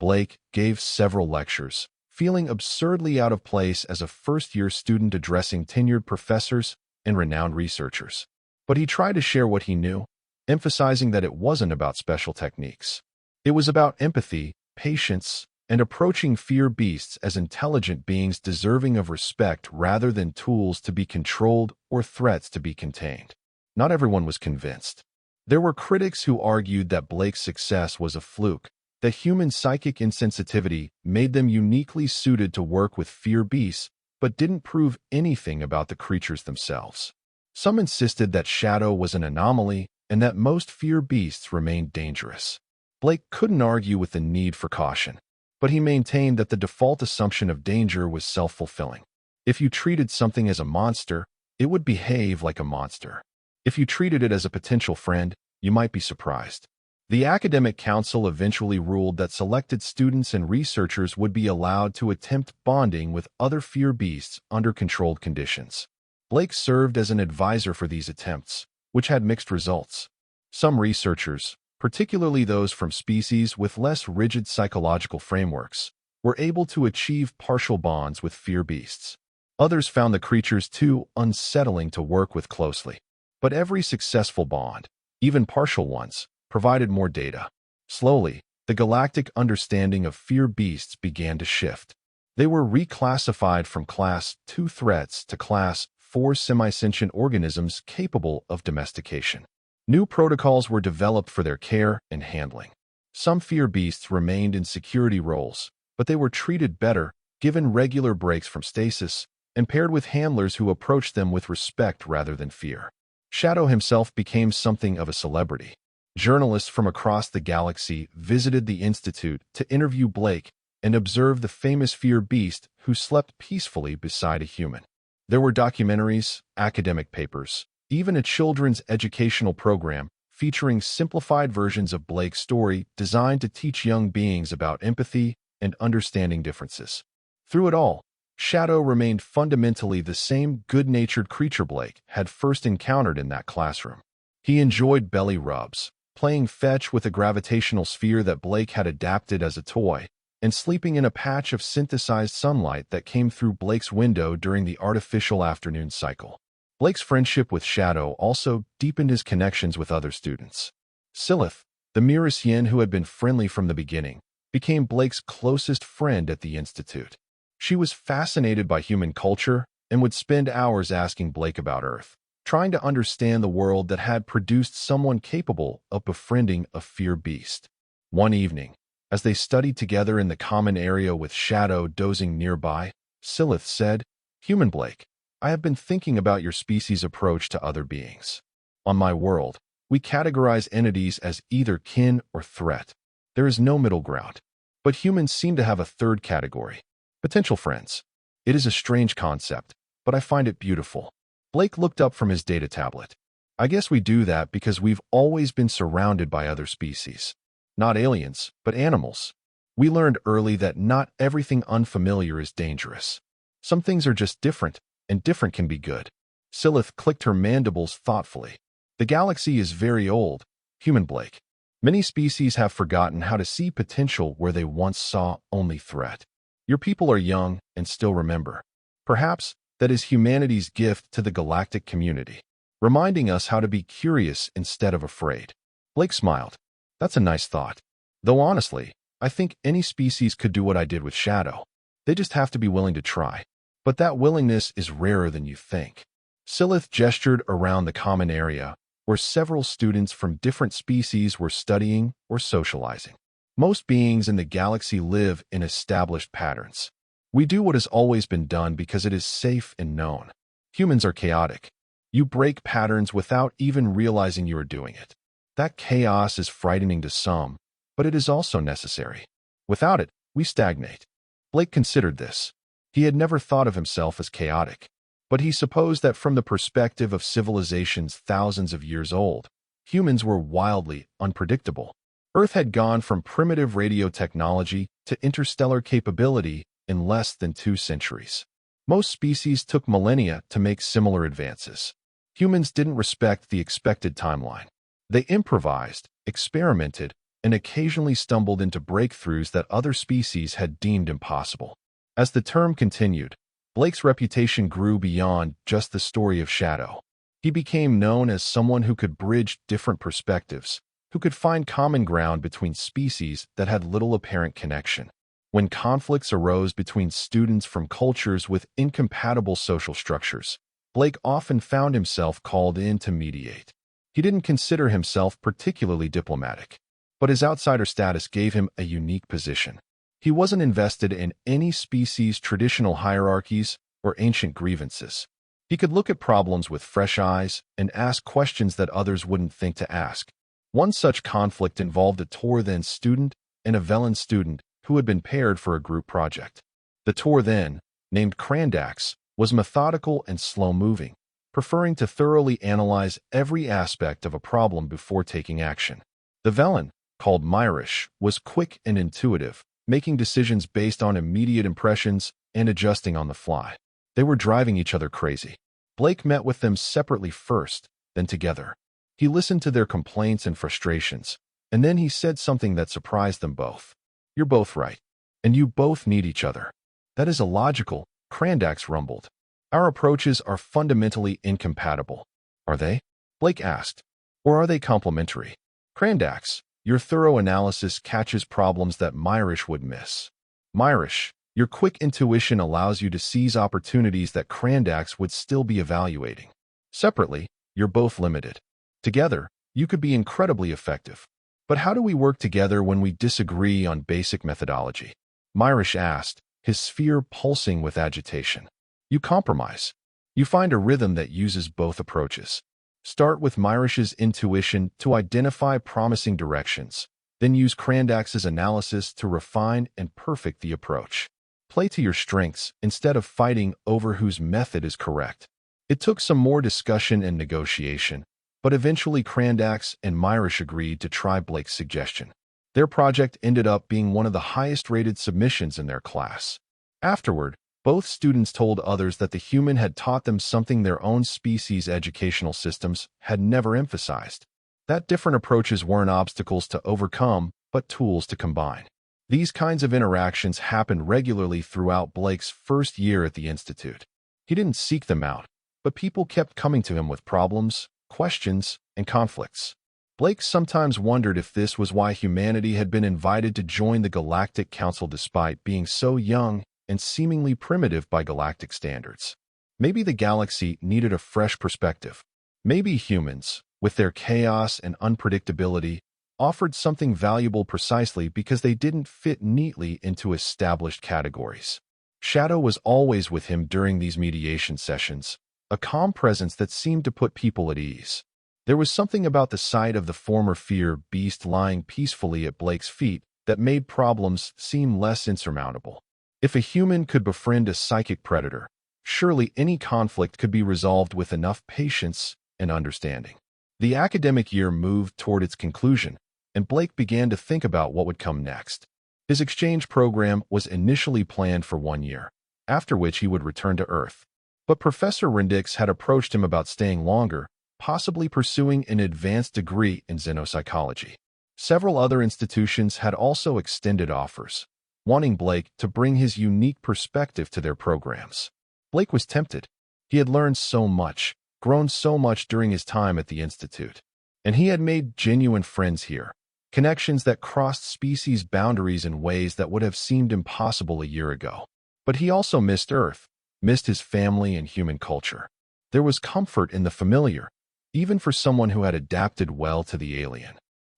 Blake gave several lectures, feeling absurdly out of place as a first-year student addressing tenured professors and renowned researchers. But he tried to share what he knew, emphasizing that it wasn't about special techniques. It was about empathy, patience, and approaching fear beasts as intelligent beings deserving of respect rather than tools to be controlled or threats to be contained. Not everyone was convinced. There were critics who argued that Blake's success was a fluke, that human psychic insensitivity made them uniquely suited to work with fear beasts, but didn't prove anything about the creatures themselves. Some insisted that Shadow was an anomaly and that most fear beasts remained dangerous. Blake couldn't argue with the need for caution, but he maintained that the default assumption of danger was self-fulfilling. If you treated something as a monster, it would behave like a monster. If you treated it as a potential friend, you might be surprised. The academic council eventually ruled that selected students and researchers would be allowed to attempt bonding with other fear beasts under controlled conditions. Blake served as an advisor for these attempts, which had mixed results. Some researchers, particularly those from species with less rigid psychological frameworks, were able to achieve partial bonds with fear beasts. Others found the creatures too unsettling to work with closely. But every successful bond, even partial ones, provided more data. Slowly, the galactic understanding of fear beasts began to shift. They were reclassified from Class 2 threats to Class 4 semi-sentient organisms capable of domestication. New protocols were developed for their care and handling. Some fear beasts remained in security roles, but they were treated better, given regular breaks from stasis, and paired with handlers who approached them with respect rather than fear. Shadow himself became something of a celebrity. Journalists from across the galaxy visited the Institute to interview Blake and observe the famous fear beast who slept peacefully beside a human. There were documentaries, academic papers, even a children's educational program featuring simplified versions of Blake's story designed to teach young beings about empathy and understanding differences. Through it all, Shadow remained fundamentally the same good-natured creature Blake had first encountered in that classroom. He enjoyed belly rubs, playing fetch with a gravitational sphere that Blake had adapted as a toy, and sleeping in a patch of synthesized sunlight that came through Blake's window during the artificial afternoon cycle. Blake's friendship with Shadow also deepened his connections with other students. Silith, the Mirasian who had been friendly from the beginning, became Blake's closest friend at the Institute. She was fascinated by human culture and would spend hours asking Blake about Earth, trying to understand the world that had produced someone capable of befriending a fear beast. One evening, as they studied together in the common area with Shadow dozing nearby, Silith said, "Human Blake, I have been thinking about your species' approach to other beings. On my world, we categorize entities as either kin or threat. There is no middle ground. But humans seem to have a third category, potential friends. It is a strange concept, but I find it beautiful." Blake looked up from his data tablet. "I guess we do that because we've always been surrounded by other species. Not aliens, but animals. We learned early that not everything unfamiliar is dangerous. Some things are just different, and different can be good." Silith clicked her mandibles thoughtfully. "The galaxy is very old, Human Blake. Many species have forgotten how to see potential where they once saw only threat. Your people are young and still remember. Perhaps that is humanity's gift to the galactic community, reminding us how to be curious instead of afraid." Blake smiled. "That's a nice thought. Though honestly, I think any species could do what I did with Shadow. They just have to be willing to try. But that willingness is rarer than you think." Silith gestured around the common area, where several students from different species were studying or socializing. "Most beings in the galaxy live in established patterns. We do what has always been done because it is safe and known. Humans are chaotic. You break patterns without even realizing you are doing it. That chaos is frightening to some, but it is also necessary. Without it, we stagnate." Blake considered this. He had never thought of himself as chaotic, but he supposed that from the perspective of civilizations thousands of years old, humans were wildly unpredictable. Earth had gone from primitive radio technology to interstellar capability in less than 2 centuries. Most species took millennia to make similar advances. Humans didn't respect the expected timeline. They improvised, experimented, and occasionally stumbled into breakthroughs that other species had deemed impossible. As the term continued, Blake's reputation grew beyond just the story of Shadow. He became known as someone who could bridge different perspectives, who could find common ground between species that had little apparent connection. When conflicts arose between students from cultures with incompatible social structures, Blake often found himself called in to mediate. He didn't consider himself particularly diplomatic. but his outsider status gave him a unique position. He wasn't invested in any species' traditional hierarchies or ancient grievances. He could look at problems with fresh eyes and ask questions that others wouldn't think to ask. One such conflict involved a Tor-Then student and a Velen student who had been paired for a group project. The Tor-Then, named Krandax, was methodical and slow-moving, preferring to thoroughly analyze every aspect of a problem before taking action. The Velen, called Myrish, was quick and intuitive, making decisions based on immediate impressions and adjusting on the fly. They were driving each other crazy. Blake met with them separately first, then together. He listened to their complaints and frustrations, and then he said something that surprised them both. "You're both right, and you both need each other." "That is illogical," Krandax rumbled. "Our approaches are fundamentally incompatible." "Are they?" Blake asked. "Or are they complementary?" "Krandax, your thorough analysis catches problems that Myrish would miss. Myrish, your quick intuition allows you to seize opportunities that Krandax would still be evaluating. Separately, you're both limited. Together, you could be incredibly effective. But how do we work together when we disagree on basic methodology?" Myrish asked, his sphere pulsing with agitation. "You compromise. You find a rhythm that uses both approaches. Start with Myrish's intuition to identify promising directions, then use Krandax's analysis to refine and perfect the approach. Play to your strengths instead of fighting over whose method is correct." It took some more discussion and negotiation, but eventually Krandax and Myrish agreed to try Blake's suggestion. Their project ended up being one of the highest-rated submissions in their class. Afterward, both students told others that the human had taught them something their own species' educational systems had never emphasized. That different approaches weren't obstacles to overcome, but tools to combine. These kinds of interactions happened regularly throughout Blake's first year at the Institute. He didn't seek them out, but people kept coming to him with problems, questions, and conflicts. Blake sometimes wondered if this was why humanity had been invited to join the Galactic Council despite being so young and seemingly primitive by galactic standards. Maybe the galaxy needed a fresh perspective. Maybe humans, with their chaos and unpredictability, offered something valuable precisely because they didn't fit neatly into established categories. Shadow was always with him during these mediation sessions, a calm presence that seemed to put people at ease. There was something about the sight of the former fear beast lying peacefully at Blake's feet that made problems seem less insurmountable. If a human could befriend a psychic predator, surely any conflict could be resolved with enough patience and understanding. The academic year moved toward its conclusion, and Blake began to think about what would come next. His exchange program was initially planned for 1 year, after which he would return to Earth. But Professor Rendix had approached him about staying longer, possibly pursuing an advanced degree in xenopsychology. Several other institutions had also extended offers, wanting Blake to bring his unique perspective to their programs. Blake was tempted. He had learned so much, grown so much during his time at the Institute. And he had made genuine friends here, connections that crossed species boundaries in ways that would have seemed impossible a year ago. But he also missed Earth, missed his family and human culture. There was comfort in the familiar, even for someone who had adapted well to the alien.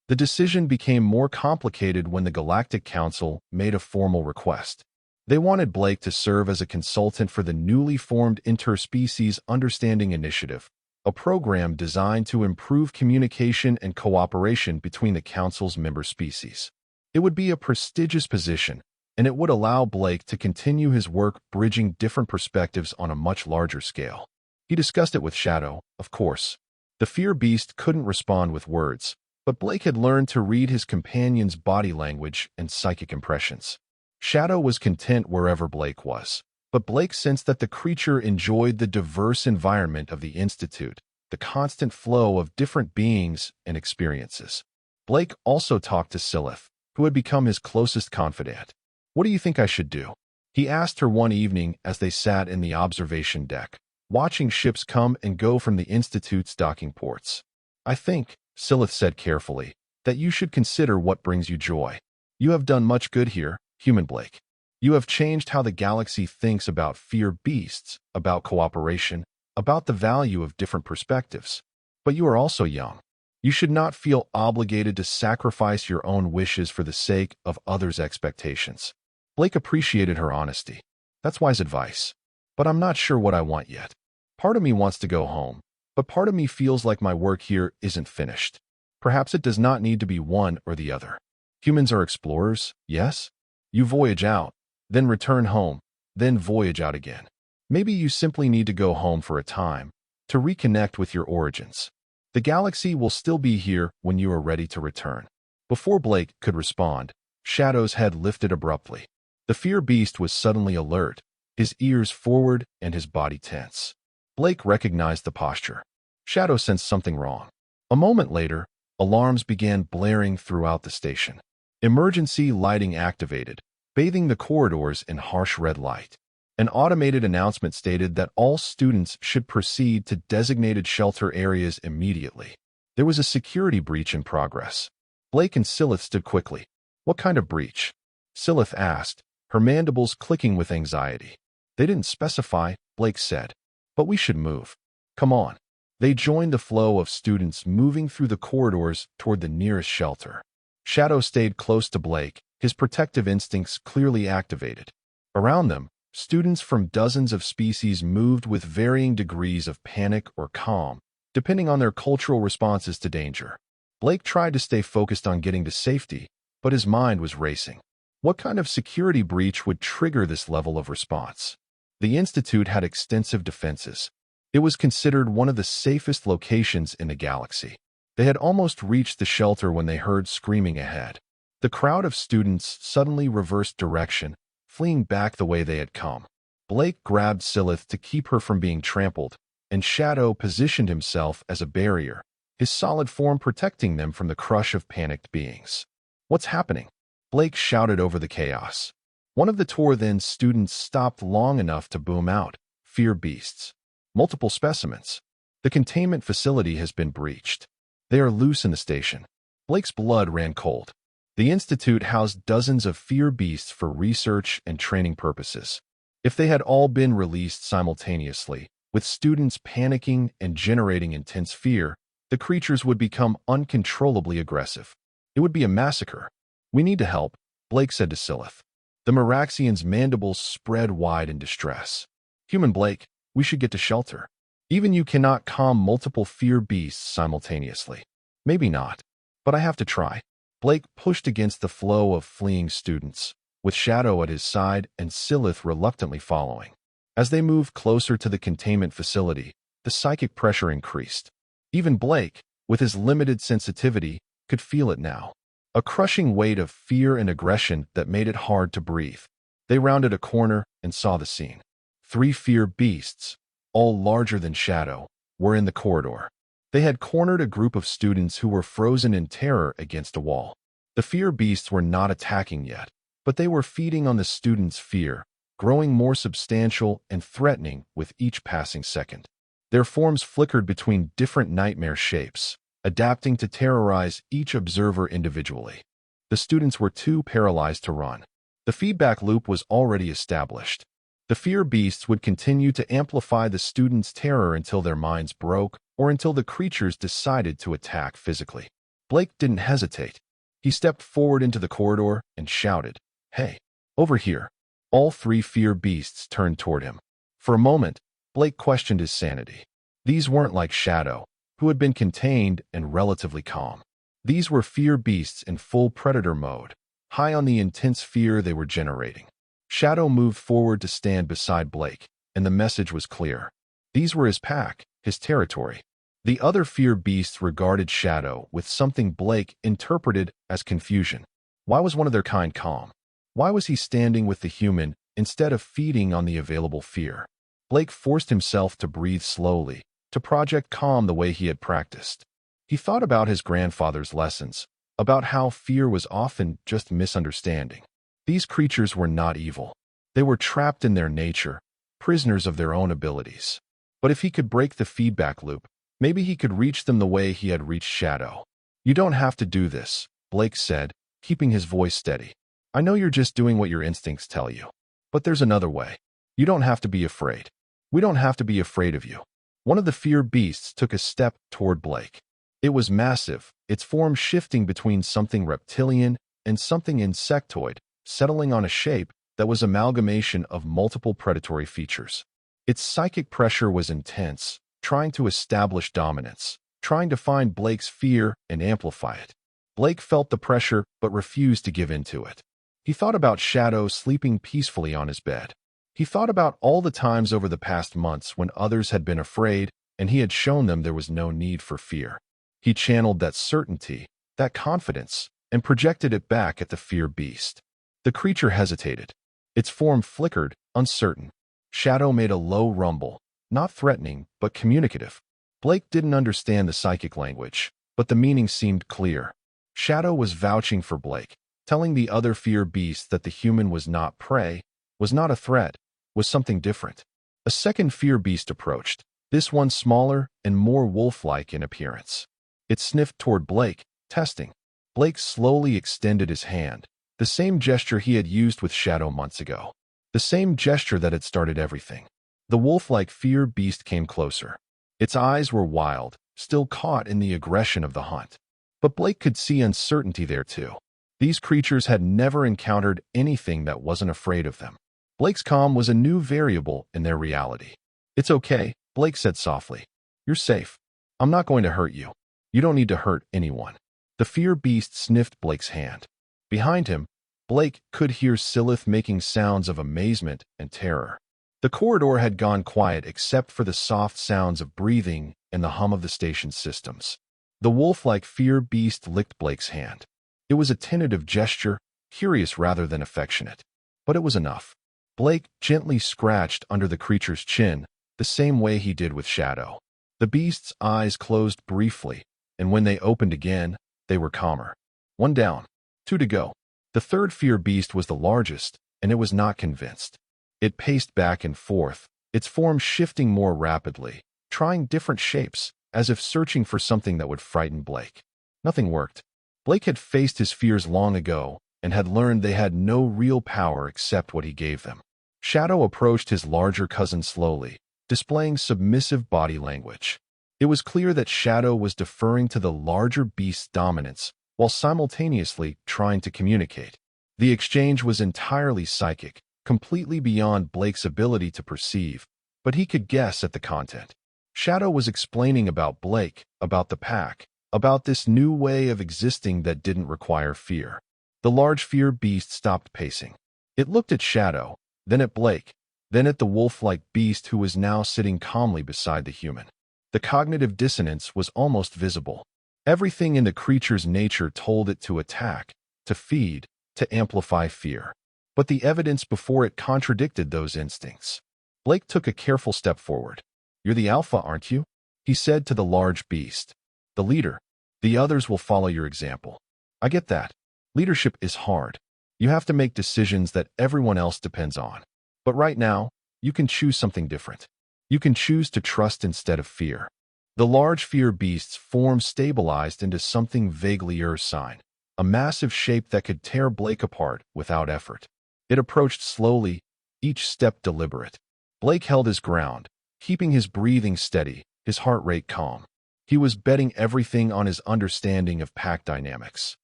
The decision became more complicated when the Galactic Council made a formal request. They wanted Blake to serve as a consultant for the newly formed Interspecies Understanding Initiative, a program designed to improve communication and cooperation between the Council's member species. It would be a prestigious position, and it would allow Blake to continue his work bridging different perspectives on a much larger scale. He discussed it with Shadow, of course. The fear beast couldn't respond with words, but Blake had learned to read his companion's body language and psychic impressions. Shadow was content wherever Blake was, but Blake sensed that the creature enjoyed the diverse environment of the Institute, the constant flow of different beings and experiences. Blake also talked to Silith, who had become his closest confidant. "What do you think I should do?" he asked her one evening as they sat in the observation deck, watching ships come and go from the Institute's docking ports. "I think," Silith said carefully, "that you should consider what brings you joy. You have done much good here, human Blake. You have changed how the galaxy thinks about fear beasts, about cooperation, about the value of different perspectives. But you are also young. You should not feel obligated to sacrifice your own wishes for the sake of others' expectations. Blake appreciated her honesty. That's wise advice. But I'm not sure what I want yet. Part of me wants to go home, but part of me feels like my work here isn't finished. Perhaps it does not need to be one or the other. Humans are explorers, yes? You voyage out, then return home, then voyage out again. Maybe you simply need to go home for a time, to reconnect with your origins. The galaxy will still be here when you are ready to return. Before Blake could respond, Shadow's head lifted abruptly. The fear beast was suddenly alert, his ears forward and his body tense. Blake recognized the posture. Shadow sensed something wrong. A moment later, alarms began blaring throughout the station. Emergency lighting activated, bathing the corridors in harsh red light. An automated announcement stated that all students should proceed to designated shelter areas immediately. There was a security breach in progress. Blake and Silith stood quickly. What kind of breach? Silith asked, her mandibles clicking with anxiety. They didn't specify, Blake said. But we should move. Come on. They joined the flow of students moving through the corridors toward the nearest shelter. Shadow stayed close to Blake, his protective instincts clearly activated. Around them, students from dozens of species moved with varying degrees of panic or calm, depending on their cultural responses to danger. Blake tried to stay focused on getting to safety, but his mind was racing. What kind of security breach would trigger this level of response? The Institute had extensive defenses. It was considered one of the safest locations in the galaxy. They had almost reached the shelter when they heard screaming ahead. The crowd of students suddenly reversed direction, fleeing back the way they had come. Blake grabbed Silith to keep her from being trampled, and Shadow positioned himself as a barrier, his solid form protecting them from the crush of panicked beings. What's happening? Blake shouted over the chaos. One of the tour then students stopped long enough to boom out, "Fear beasts. Multiple specimens. The containment facility has been breached. They are loose in the station." Blake's blood ran cold. The Institute housed dozens of fear beasts for research and training purposes. If they had all been released simultaneously, with students panicking and generating intense fear, the creatures would become uncontrollably aggressive. It would be a massacre. "We need to help," Blake said to Silith. The Meraxian's mandibles spread wide in distress. "Human Blake, we should get to shelter. Even you cannot calm multiple fear beasts simultaneously." "Maybe not, but I have to try." Blake pushed against the flow of fleeing students, with Shadow at his side and Silith reluctantly following. As they moved closer to the containment facility, the psychic pressure increased. Even Blake, with his limited sensitivity, could feel it now. A crushing weight of fear and aggression that made it hard to breathe. They rounded a corner and saw the scene. 3 fear beasts, all larger than Shadow, were in the corridor. They had cornered a group of students who were frozen in terror against a wall. The fear beasts were not attacking yet, but they were feeding on the students' fear, growing more substantial and threatening with each passing second. Their forms flickered between different nightmare shapes, adapting to terrorize each observer individually. The students were too paralyzed to run. The feedback loop was already established. The fear beasts would continue to amplify the students' terror until their minds broke or until the creatures decided to attack physically. Blake didn't hesitate. He stepped forward into the corridor and shouted, "Hey, over here." All 3 fear beasts turned toward him. For a moment, Blake questioned his sanity. These weren't like Shadow, who had been contained and relatively calm. These were fear beasts in full predator mode, high on the intense fear they were generating. Shadow moved forward to stand beside Blake, and the message was clear. These were his pack, his territory. The other fear beasts regarded Shadow with something Blake interpreted as confusion. Why was one of their kind calm? Why was he standing with the human instead of feeding on the available fear? Blake forced himself to breathe slowly, to project calm the way he had practiced. He thought about his grandfather's lessons, about how fear was often just misunderstanding. These creatures were not evil. They were trapped in their nature, prisoners of their own abilities. But if he could break the feedback loop, maybe he could reach them the way he had reached Shadow. "You don't have to do this," Blake said, keeping his voice steady. "I know you're just doing what your instincts tell you. But there's another way. You don't have to be afraid. We don't have to be afraid of you." One of the fear beasts took a step toward Blake. It was massive, its form shifting between something reptilian and something insectoid, settling on a shape that was amalgamation of multiple predatory features. Its psychic pressure was intense, trying to establish dominance, trying to find Blake's fear and amplify it. Blake felt the pressure but refused to give in to it. He thought about Shadow sleeping peacefully on his bed. He thought about all the times over the past months when others had been afraid and he had shown them there was no need for fear. He channeled that certainty, that confidence, and projected it back at the fear beast. The creature hesitated. Its form flickered, uncertain. Shadow made a low rumble, not threatening, but communicative. Blake didn't understand the psychic language, but the meaning seemed clear. Shadow was vouching for Blake, telling the other fear beasts that the human was not prey, was not a threat, was something different. A second fear beast approached, this one smaller and more wolf-like in appearance. It sniffed toward Blake, testing. Blake slowly extended his hand, the same gesture he had used with Shadow months ago. The same gesture that had started everything. The wolf-like fear beast came closer. Its eyes were wild, still caught in the aggression of the hunt. But Blake could see uncertainty there too. These creatures had never encountered anything that wasn't afraid of them. Blake's calm was a new variable in their reality. "It's okay," Blake said softly. "You're safe. I'm not going to hurt you. You don't need to hurt anyone." The fear beast sniffed Blake's hand. Behind him, Blake could hear Silith making sounds of amazement and terror. The corridor had gone quiet except for the soft sounds of breathing and the hum of the station's systems. The wolf-like fear beast licked Blake's hand. It was a tentative gesture, curious rather than affectionate. But it was enough. Blake gently scratched under the creature's chin, the same way he did with Shadow. The beast's eyes closed briefly, and when they opened again, they were calmer. One down, two to go. The third fear beast was the largest, and it was not convinced. It paced back and forth, its form shifting more rapidly, trying different shapes, as if searching for something that would frighten Blake. Nothing worked. Blake had faced his fears long ago and had learned they had no real power except what he gave them. Shadow approached his larger cousin slowly, displaying submissive body language. It was clear that Shadow was deferring to the larger beast's dominance while simultaneously trying to communicate. The exchange was entirely psychic, completely beyond Blake's ability to perceive, but he could guess at the content. Shadow was explaining about Blake, about the pack, about this new way of existing that didn't require fear. The large fear beast stopped pacing. It looked at Shadow, then at Blake, then at the wolf-like beast who was now sitting calmly beside the human. The cognitive dissonance was almost visible. Everything in the creature's nature told it to attack, to feed, to amplify fear. But the evidence before it contradicted those instincts. Blake took a careful step forward. "You're the alpha, aren't you?" he said to the large beast. "The leader. The others will follow your example." "I get that. Leadership is hard. You have to make decisions that everyone else depends on. But right now, you can choose something different. You can choose to trust instead of fear." The large fear beast's form stabilized into something vaguely ursine, a massive shape that could tear Blake apart without effort. It approached slowly, each step deliberate. Blake held his ground, keeping his breathing steady, his heart rate calm. He was betting everything on his understanding of pack dynamics,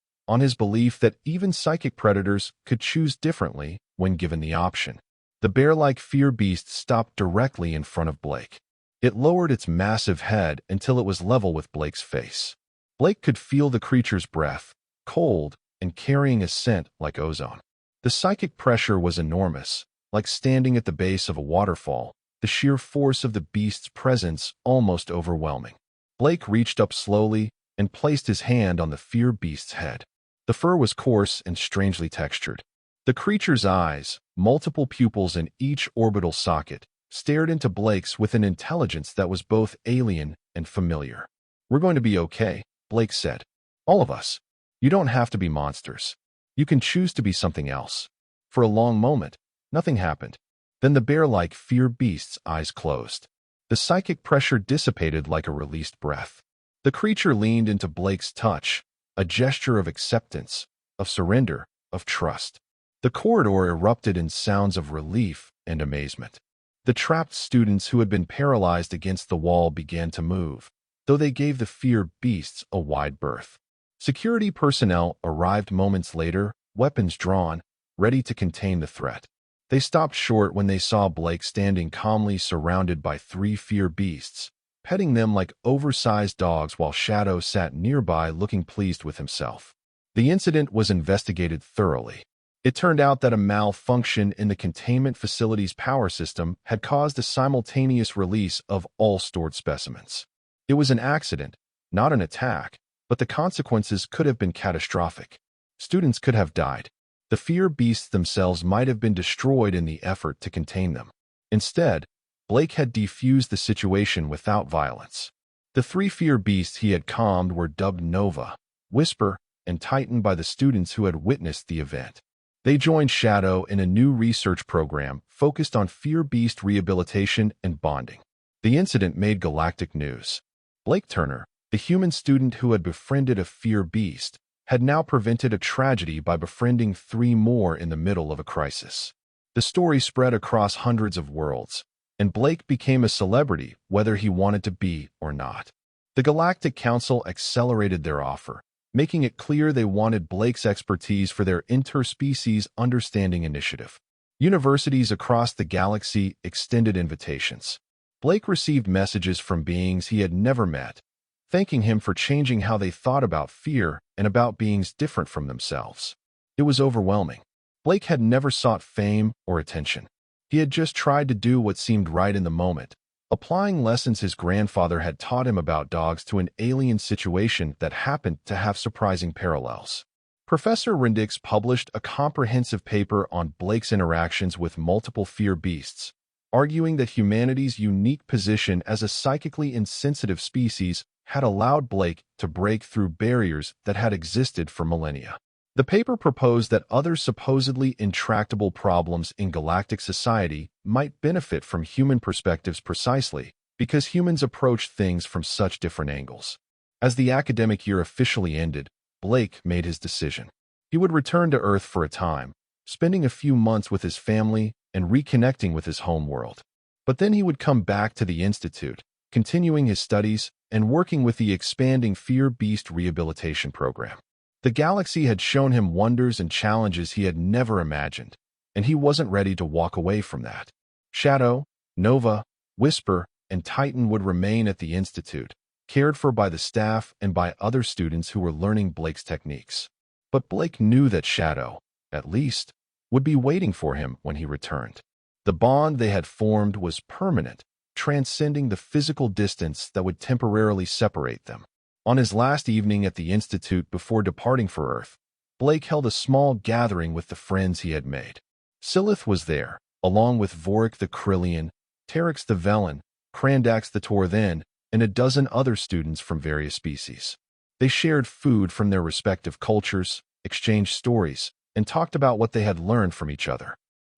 on his belief that even psychic predators could choose differently when given the option. The bear-like fear beast stopped directly in front of Blake. It lowered its massive head until it was level with Blake's face. Blake could feel the creature's breath, cold and carrying a scent like ozone. The psychic pressure was enormous, like standing at the base of a waterfall, the sheer force of the beast's presence almost overwhelming. Blake reached up slowly and placed his hand on the fear beast's head. The fur was coarse and strangely textured. The creature's eyes, multiple pupils in each orbital socket, stared into Blake's with an intelligence that was both alien and familiar. "We're going to be okay," Blake said. "All of us. You don't have to be monsters. You can choose to be something else." For a long moment, nothing happened. Then the bear-like fear beast's eyes closed. The psychic pressure dissipated like a released breath. The creature leaned into Blake's touch, a gesture of acceptance, of surrender, of trust. The corridor erupted in sounds of relief and amazement. The trapped students who had been paralyzed against the wall began to move. though they gave the fear beasts a wide berth. Security personnel arrived moments later, weapons drawn, ready to contain the threat. They stopped short when they saw Blake standing calmly surrounded by 3 fear beasts, petting them like oversized dogs while Shadow sat nearby looking pleased with himself. The incident was investigated thoroughly. It turned out that a malfunction in the containment facility's power system had caused a simultaneous release of all stored specimens. It was an accident, not an attack, but the consequences could have been catastrophic. Students could have died. The fear beasts themselves might have been destroyed in the effort to contain them. Instead, Blake had defused the situation without violence. The 3 fear beasts he had calmed were dubbed Nova, Whisper, and Titan by the students who had witnessed the event. They joined Shadow in a new research program focused on fear beast rehabilitation and bonding. The incident made galactic news. Blake Turner, the human student who had befriended a fear beast, had now prevented a tragedy by befriending 3 more in the middle of a crisis. The story spread across hundreds of worlds, and Blake became a celebrity whether he wanted to be or not. The Galactic Council accelerated their offer, making it clear they wanted Blake's expertise for their interspecies understanding initiative. Universities across the galaxy extended invitations. Blake received messages from beings he had never met, thanking him for changing how they thought about fear and about beings different from themselves. It was overwhelming. Blake had never sought fame or attention. He had just tried to do what seemed right in the moment, applying lessons his grandfather had taught him about dogs to an alien situation that happened to have surprising parallels. Professor Rendix published a comprehensive paper on Blake's interactions with multiple fear beasts, arguing that humanity's unique position as a psychically insensitive species had allowed Blake to break through barriers that had existed for millennia. The paper proposed that other supposedly intractable problems in galactic society might benefit from human perspectives precisely because humans approach things from such different angles. As the academic year officially ended, Blake made his decision. He would return to Earth for a time, spending a few months with his family and reconnecting with his home world. But then he would come back to the Institute, continuing his studies and working with the expanding Fear Beast Rehabilitation Program. The galaxy had shown him wonders and challenges he had never imagined, and he wasn't ready to walk away from that. Shadow, Nova, Whisper, and Titan would remain at the Institute, cared for by the staff and by other students who were learning Blake's techniques. But Blake knew that Shadow, at least, would be waiting for him when he returned. The bond they had formed was permanent, transcending the physical distance that would temporarily separate them. On his last evening at the Institute before departing for Earth, Blake held a small gathering with the friends he had made. Silith was there, along with Vorik the Krillian, Terex the Velen, Krandax the Torthen, and a dozen other students from various species. They shared food from their respective cultures, exchanged stories, and talked about what they had learned from each other.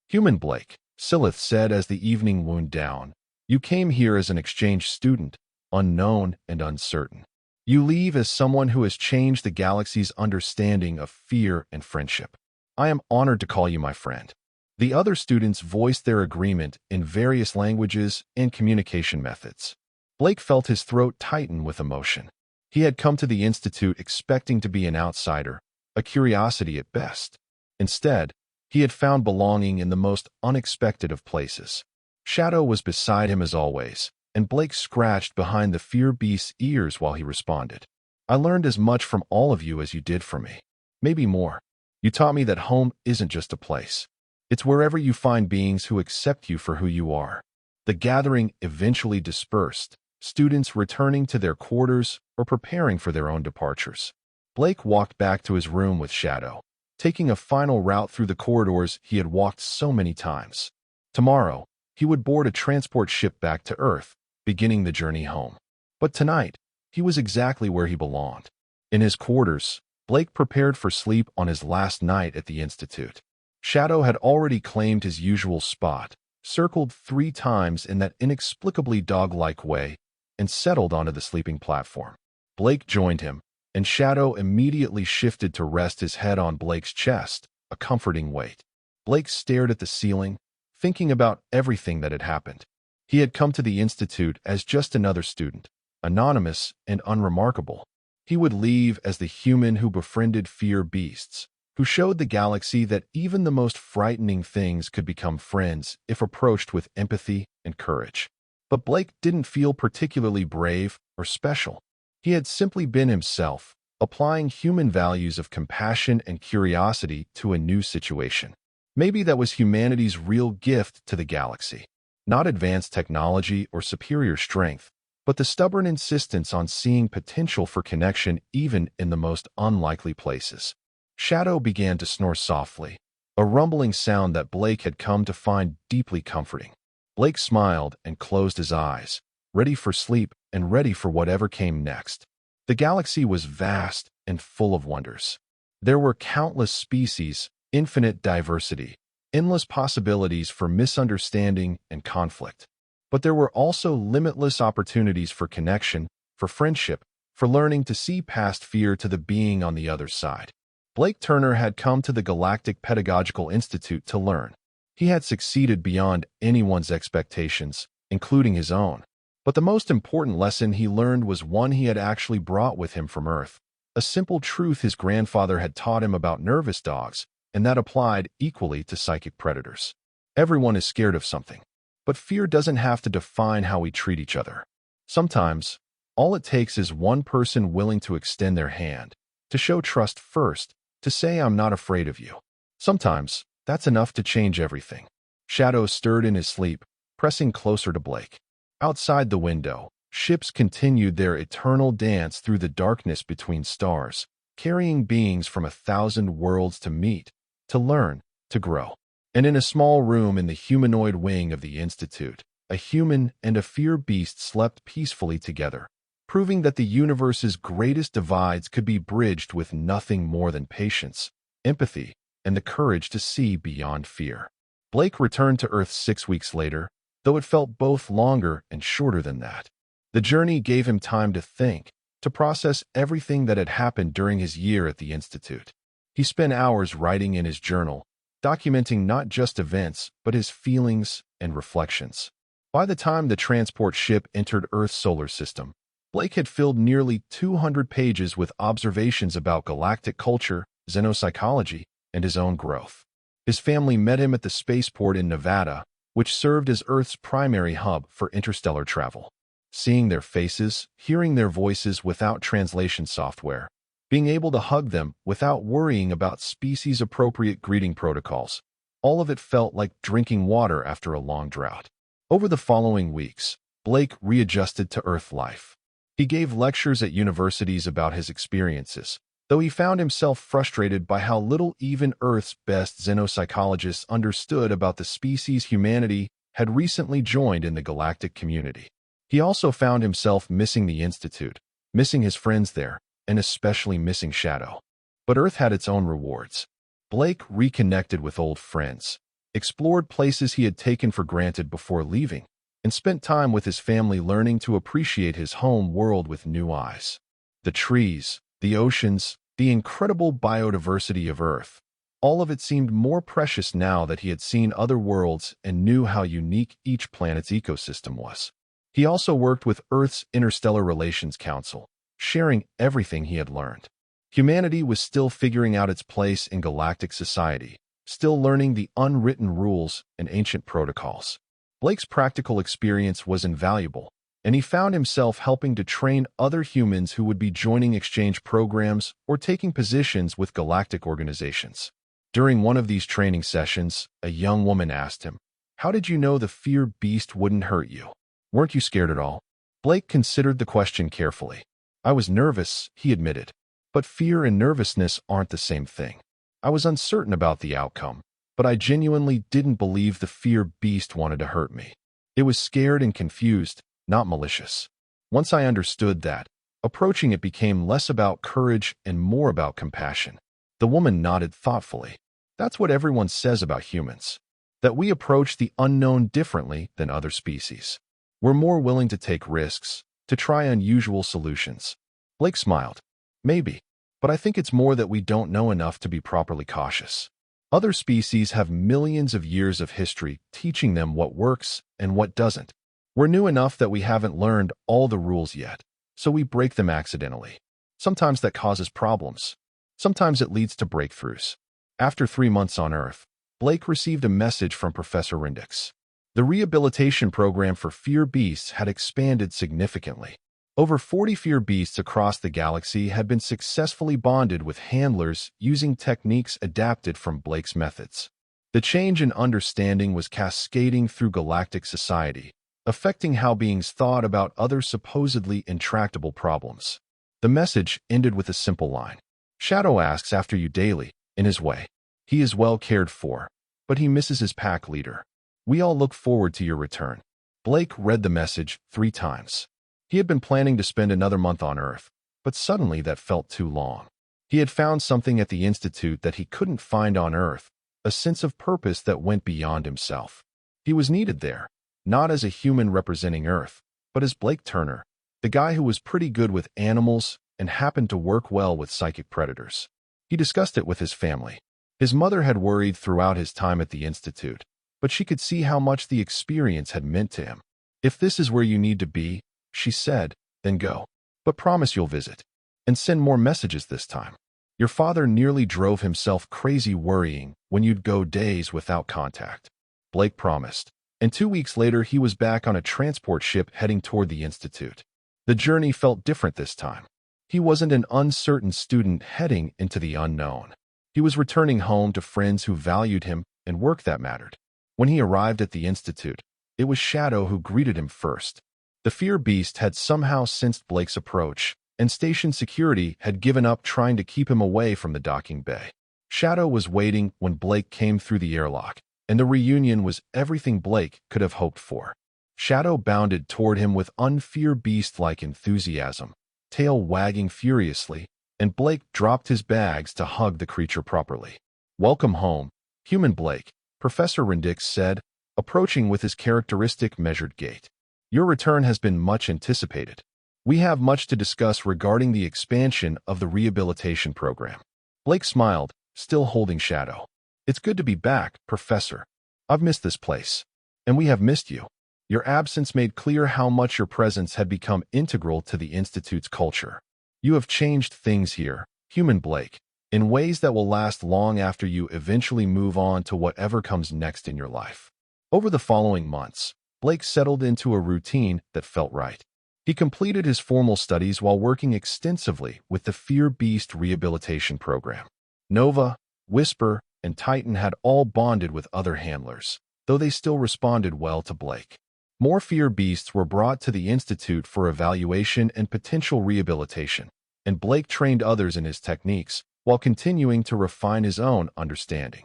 "Human Blake," Silith said as the evening wound down, "you came here as an exchange student, unknown and uncertain. You leave as someone who has changed the galaxy's understanding of fear and friendship. I am honored to call you my friend." The other students voiced their agreement in various languages and communication methods. Blake felt his throat tighten with emotion. He had come to the Institute expecting to be an outsider, a curiosity at best. Instead, he had found belonging in the most unexpected of places. Shadow was beside him as always, and Blake scratched behind the fear beast's ears while he responded. "I learned as much from all of you as you did from me. Maybe more. You taught me that home isn't just a place. It's wherever you find beings who accept you for who you are." The gathering eventually dispersed, students returning to their quarters or preparing for their own departures. Blake walked back to his room with Shadow, taking a final route through the corridors he had walked so many times. Tomorrow, he would board a transport ship back to Earth, beginning the journey home. But tonight, he was exactly where he belonged. In his quarters, Blake prepared for sleep on his last night at the Institute. Shadow had already claimed his usual spot, circled 3 times in that inexplicably dog-like way, and settled onto the sleeping platform. Blake joined him, and Shadow immediately shifted to rest his head on Blake's chest, a comforting weight. Blake stared at the ceiling, thinking about everything that had happened. He had come to the Institute as just another student, anonymous and unremarkable. He would leave as the human who befriended fear beasts, who showed the galaxy that even the most frightening things could become friends if approached with empathy and courage. But Blake didn't feel particularly brave or special. He had simply been himself, applying human values of compassion and curiosity to a new situation. Maybe that was humanity's real gift to the galaxy. Not advanced technology or superior strength, but the stubborn insistence on seeing potential for connection even in the most unlikely places. Shadow began to snore softly, a rumbling sound that Blake had come to find deeply comforting. Blake smiled and closed his eyes, ready for sleep and ready for whatever came next. The galaxy was vast and full of wonders. There were countless species, infinite diversity, endless possibilities for misunderstanding and conflict. But there were also limitless opportunities for connection, for friendship, for learning to see past fear to the being on the other side. Blake Turner had come to the Galactic Pedagogical Institute to learn. He had succeeded beyond anyone's expectations, including his own. But the most important lesson he learned was one he had actually brought with him from Earth, a simple truth his grandfather had taught him about nervous dogs, and that applied equally to psychic predators. Everyone is scared of something, but fear doesn't have to define how we treat each other. Sometimes, all it takes is one person willing to extend their hand, to show trust first, to say I'm not afraid of you. Sometimes, that's enough to change everything. Shadow stirred in his sleep, pressing closer to Blake. Outside the window, ships continued their eternal dance through the darkness between stars, carrying beings from 1,000 worlds to meet, to learn, to grow. And in a small room in the humanoid wing of the Institute, a human and a fear beast slept peacefully together, proving that the universe's greatest divides could be bridged with nothing more than patience, empathy, and the courage to see beyond fear. Blake returned to Earth 6 weeks later, though it felt both longer and shorter than that. The journey gave him time to think, to process everything that had happened during his year at the Institute. He spent hours writing in his journal, documenting not just events, but his feelings and reflections. By the time the transport ship entered Earth's solar system, Blake had filled nearly 200 pages with observations about galactic culture, xenopsychology, and his own growth. His family met him at the spaceport in Nevada, which served as Earth's primary hub for interstellar travel. Seeing their faces, hearing their voices without translation software, being able to hug them without worrying about species-appropriate greeting protocols, all of it felt like drinking water after a long drought. Over the following weeks, Blake readjusted to Earth life. He gave lectures at universities about his experiences, though he found himself frustrated by how little even Earth's best xenopsychologists understood about the species humanity had recently joined in the galactic community. He also found himself missing the Institute, missing his friends there, and especially missing Shadow. But Earth had its own rewards. Blake reconnected with old friends, explored places he had taken for granted before leaving, and spent time with his family learning to appreciate his home world with new eyes. The trees, the oceans, the incredible biodiversity of Earth, all of it seemed more precious now that he had seen other worlds and knew how unique each planet's ecosystem was. He also worked with Earth's Interstellar Relations Council, sharing everything he had learned. Humanity was still figuring out its place in galactic society, still learning the unwritten rules and ancient protocols. Blake's practical experience was invaluable, and he found himself helping to train other humans who would be joining exchange programs or taking positions with galactic organizations. During one of these training sessions, a young woman asked him, "How did you know the fear beast wouldn't hurt you? Weren't you scared at all?" Blake considered the question carefully. "I was nervous," he admitted, "but fear and nervousness aren't the same thing. I was uncertain about the outcome, but I genuinely didn't believe the fear beast wanted to hurt me. It was scared and confused, not malicious. Once I understood that, approaching it became less about courage and more about compassion." The woman nodded thoughtfully. "That's what everyone says about humans, that we approach the unknown differently than other species. We're more willing to take risks, to try unusual solutions." Blake smiled. "Maybe, but I think it's more that we don't know enough to be properly cautious. Other species have millions of years of history teaching them what works and what doesn't. We're new enough that we haven't learned all the rules yet, so we break them accidentally. Sometimes that causes problems. Sometimes it leads to breakthroughs. After 3 months on Earth, Blake received a message from Professor Rindix. The rehabilitation program for fear beasts had expanded significantly. Over 40 fear beasts across the galaxy had been successfully bonded with handlers using techniques adapted from Blake's methods. The change in understanding was cascading through galactic society, affecting how beings thought about other supposedly intractable problems. The message ended with a simple line. Shadow asks after you daily, in his way. He is well cared for, but he misses his pack leader. We all look forward to your return. Blake read the message 3 times. He had been planning to spend another month on Earth, but suddenly that felt too long. He had found something at the Institute that he couldn't find on Earth, a sense of purpose that went beyond himself. He was needed there, not as a human representing Earth, but as Blake Turner, the guy who was pretty good with animals and happened to work well with psychic predators. He discussed it with his family. His mother had worried throughout his time at the Institute, but she could see how much the experience had meant to him. If this is where you need to be, she said, then go. But promise you'll visit. And send more messages this time. Your father nearly drove himself crazy worrying when you'd go days without contact. Blake promised. And 2 weeks later, he was back on a transport ship heading toward the Institute. The journey felt different this time. He wasn't an uncertain student heading into the unknown. He was returning home to friends who valued him and work that mattered. When he arrived at the Institute, it was Shadow who greeted him first. The fear beast had somehow sensed Blake's approach, and station security had given up trying to keep him away from the docking bay. Shadow was waiting when Blake came through the airlock, and the reunion was everything Blake could have hoped for. Shadow bounded toward him with unfear beast-like enthusiasm, tail wagging furiously, and Blake dropped his bags to hug the creature properly. Welcome home, human Blake, Professor Rindix said, approaching with his characteristic measured gait. Your return has been much anticipated. We have much to discuss regarding the expansion of the rehabilitation program. Blake smiled, still holding Shadow. It's good to be back, Professor. I've missed this place. And we have missed you. Your absence made clear how much your presence had become integral to the Institute's culture. You have changed things here, human Blake, in ways that will last long after you eventually move on to whatever comes next in your life. Over the following months, Blake settled into a routine that felt right. He completed his formal studies while working extensively with the Fear Beast Rehabilitation Program. Nova, Whisper, and Titan had all bonded with other handlers, though they still responded well to Blake. More fear beasts were brought to the Institute for evaluation and potential rehabilitation, and Blake trained others in his techniques while continuing to refine his own understanding.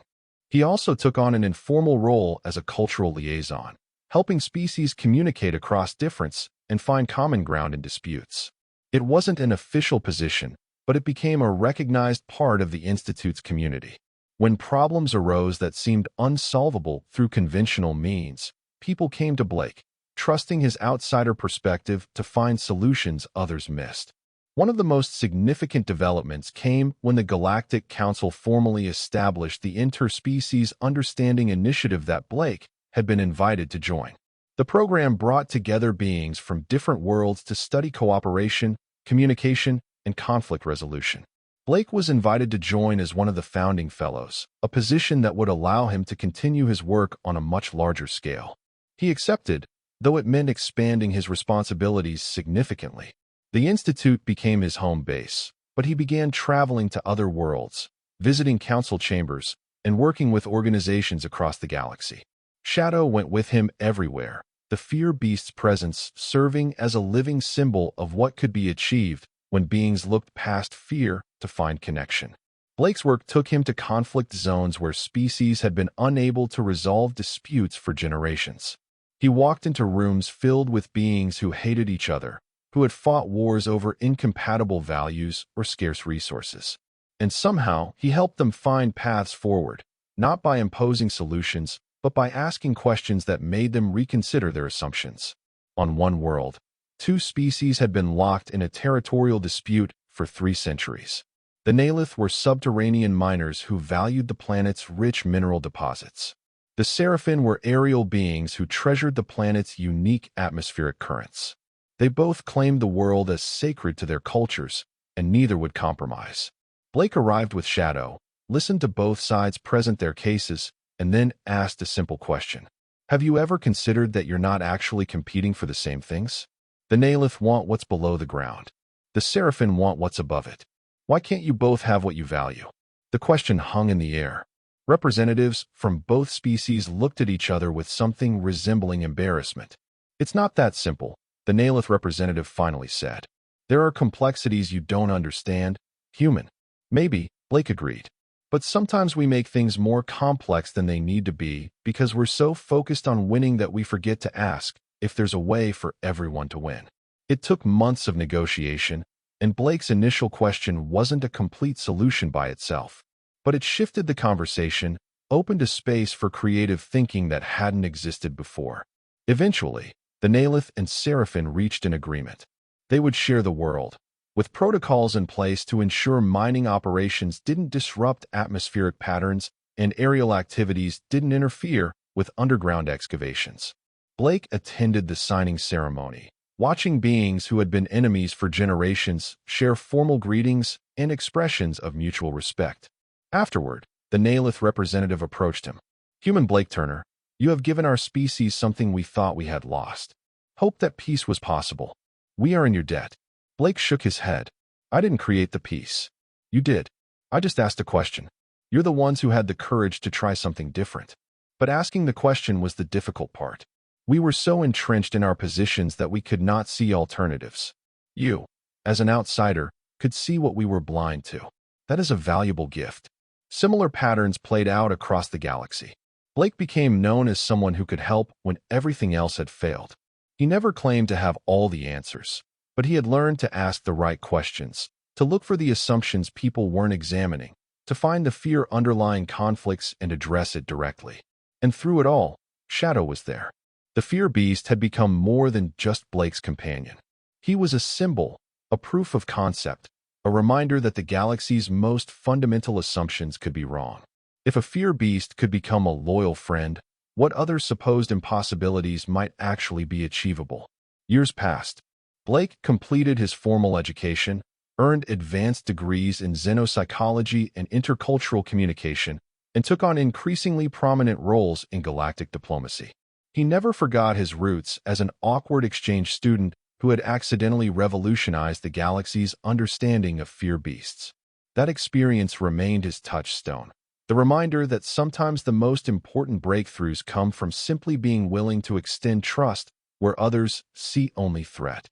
He also took on an informal role as a cultural liaison, helping species communicate across difference and find common ground in disputes. It wasn't an official position, but it became a recognized part of the Institute's community. When problems arose that seemed unsolvable through conventional means, people came to Blake, trusting his outsider perspective to find solutions others missed. One of the most significant developments came when the Galactic Council formally established the Interspecies Understanding Initiative that Blake had been invited to join. The program brought together beings from different worlds to study cooperation, communication, and conflict resolution. Blake was invited to join as one of the founding fellows, a position that would allow him to continue his work on a much larger scale. He accepted, though it meant expanding his responsibilities significantly. The Institute became his home base, but he began traveling to other worlds, visiting council chambers, and working with organizations across the galaxy. Shadow went with him everywhere, the fear beast's presence serving as a living symbol of what could be achieved when beings looked past fear to find connection. Blake's work took him to conflict zones where species had been unable to resolve disputes for generations. He walked into rooms filled with beings who hated each other, who had fought wars over incompatible values or scarce resources. And somehow, he helped them find paths forward, not by imposing solutions, but by asking questions that made them reconsider their assumptions. On one world, 2 species had been locked in a territorial dispute for 3 centuries. The Nalith were subterranean miners who valued the planet's rich mineral deposits. The Seraphim were aerial beings who treasured the planet's unique atmospheric currents. They both claimed the world as sacred to their cultures, and neither would compromise. Blake arrived with Shadow, listened to both sides present their cases, and then asked a simple question. Have you ever considered that you're not actually competing for the same things? The Nalith want what's below the ground. The Seraphim want what's above it. Why can't you both have what you value? The question hung in the air. Representatives from both species looked at each other with something resembling embarrassment. It's not that simple, the Nalith representative finally said. There are complexities you don't understand, human. Maybe, Blake agreed. But sometimes we make things more complex than they need to be because we're so focused on winning that we forget to ask if there's a way for everyone to win. It took months of negotiation, and Blake's initial question wasn't a complete solution by itself. But it shifted the conversation, opened a space for creative thinking that hadn't existed before. Eventually, the Nalith and Seraphim reached an agreement. They would share the world, with protocols in place to ensure mining operations didn't disrupt atmospheric patterns and aerial activities didn't interfere with underground excavations. Blake attended the signing ceremony, watching beings who had been enemies for generations share formal greetings and expressions of mutual respect. Afterward, the Nalith representative approached him. Human Blake Turner, you have given our species something we thought we had lost. Hope that peace was possible. We are in your debt. Blake shook his head. I didn't create the peace. You did. I just asked a question. You're the ones who had the courage to try something different. But asking the question was the difficult part. We were so entrenched in our positions that we could not see alternatives. You, as an outsider, could see what we were blind to. That is a valuable gift. Similar patterns played out across the galaxy. Blake became known as someone who could help when everything else had failed. He never claimed to have all the answers, but he had learned to ask the right questions, to look for the assumptions people weren't examining, to find the fear underlying conflicts and address it directly. And through it all, Shadow was there. The fear beast had become more than just Blake's companion. He was a symbol, a proof of concept, a reminder that the galaxy's most fundamental assumptions could be wrong. If a fear beast could become a loyal friend, what other supposed impossibilities might actually be achievable? Years passed. Blake completed his formal education, earned advanced degrees in xenopsychology and intercultural communication, and took on increasingly prominent roles in galactic diplomacy. He never forgot his roots as an awkward exchange student who had accidentally revolutionized the galaxy's understanding of fear beasts. That experience remained his touchstone, the reminder that sometimes the most important breakthroughs come from simply being willing to extend trust where others see only threat.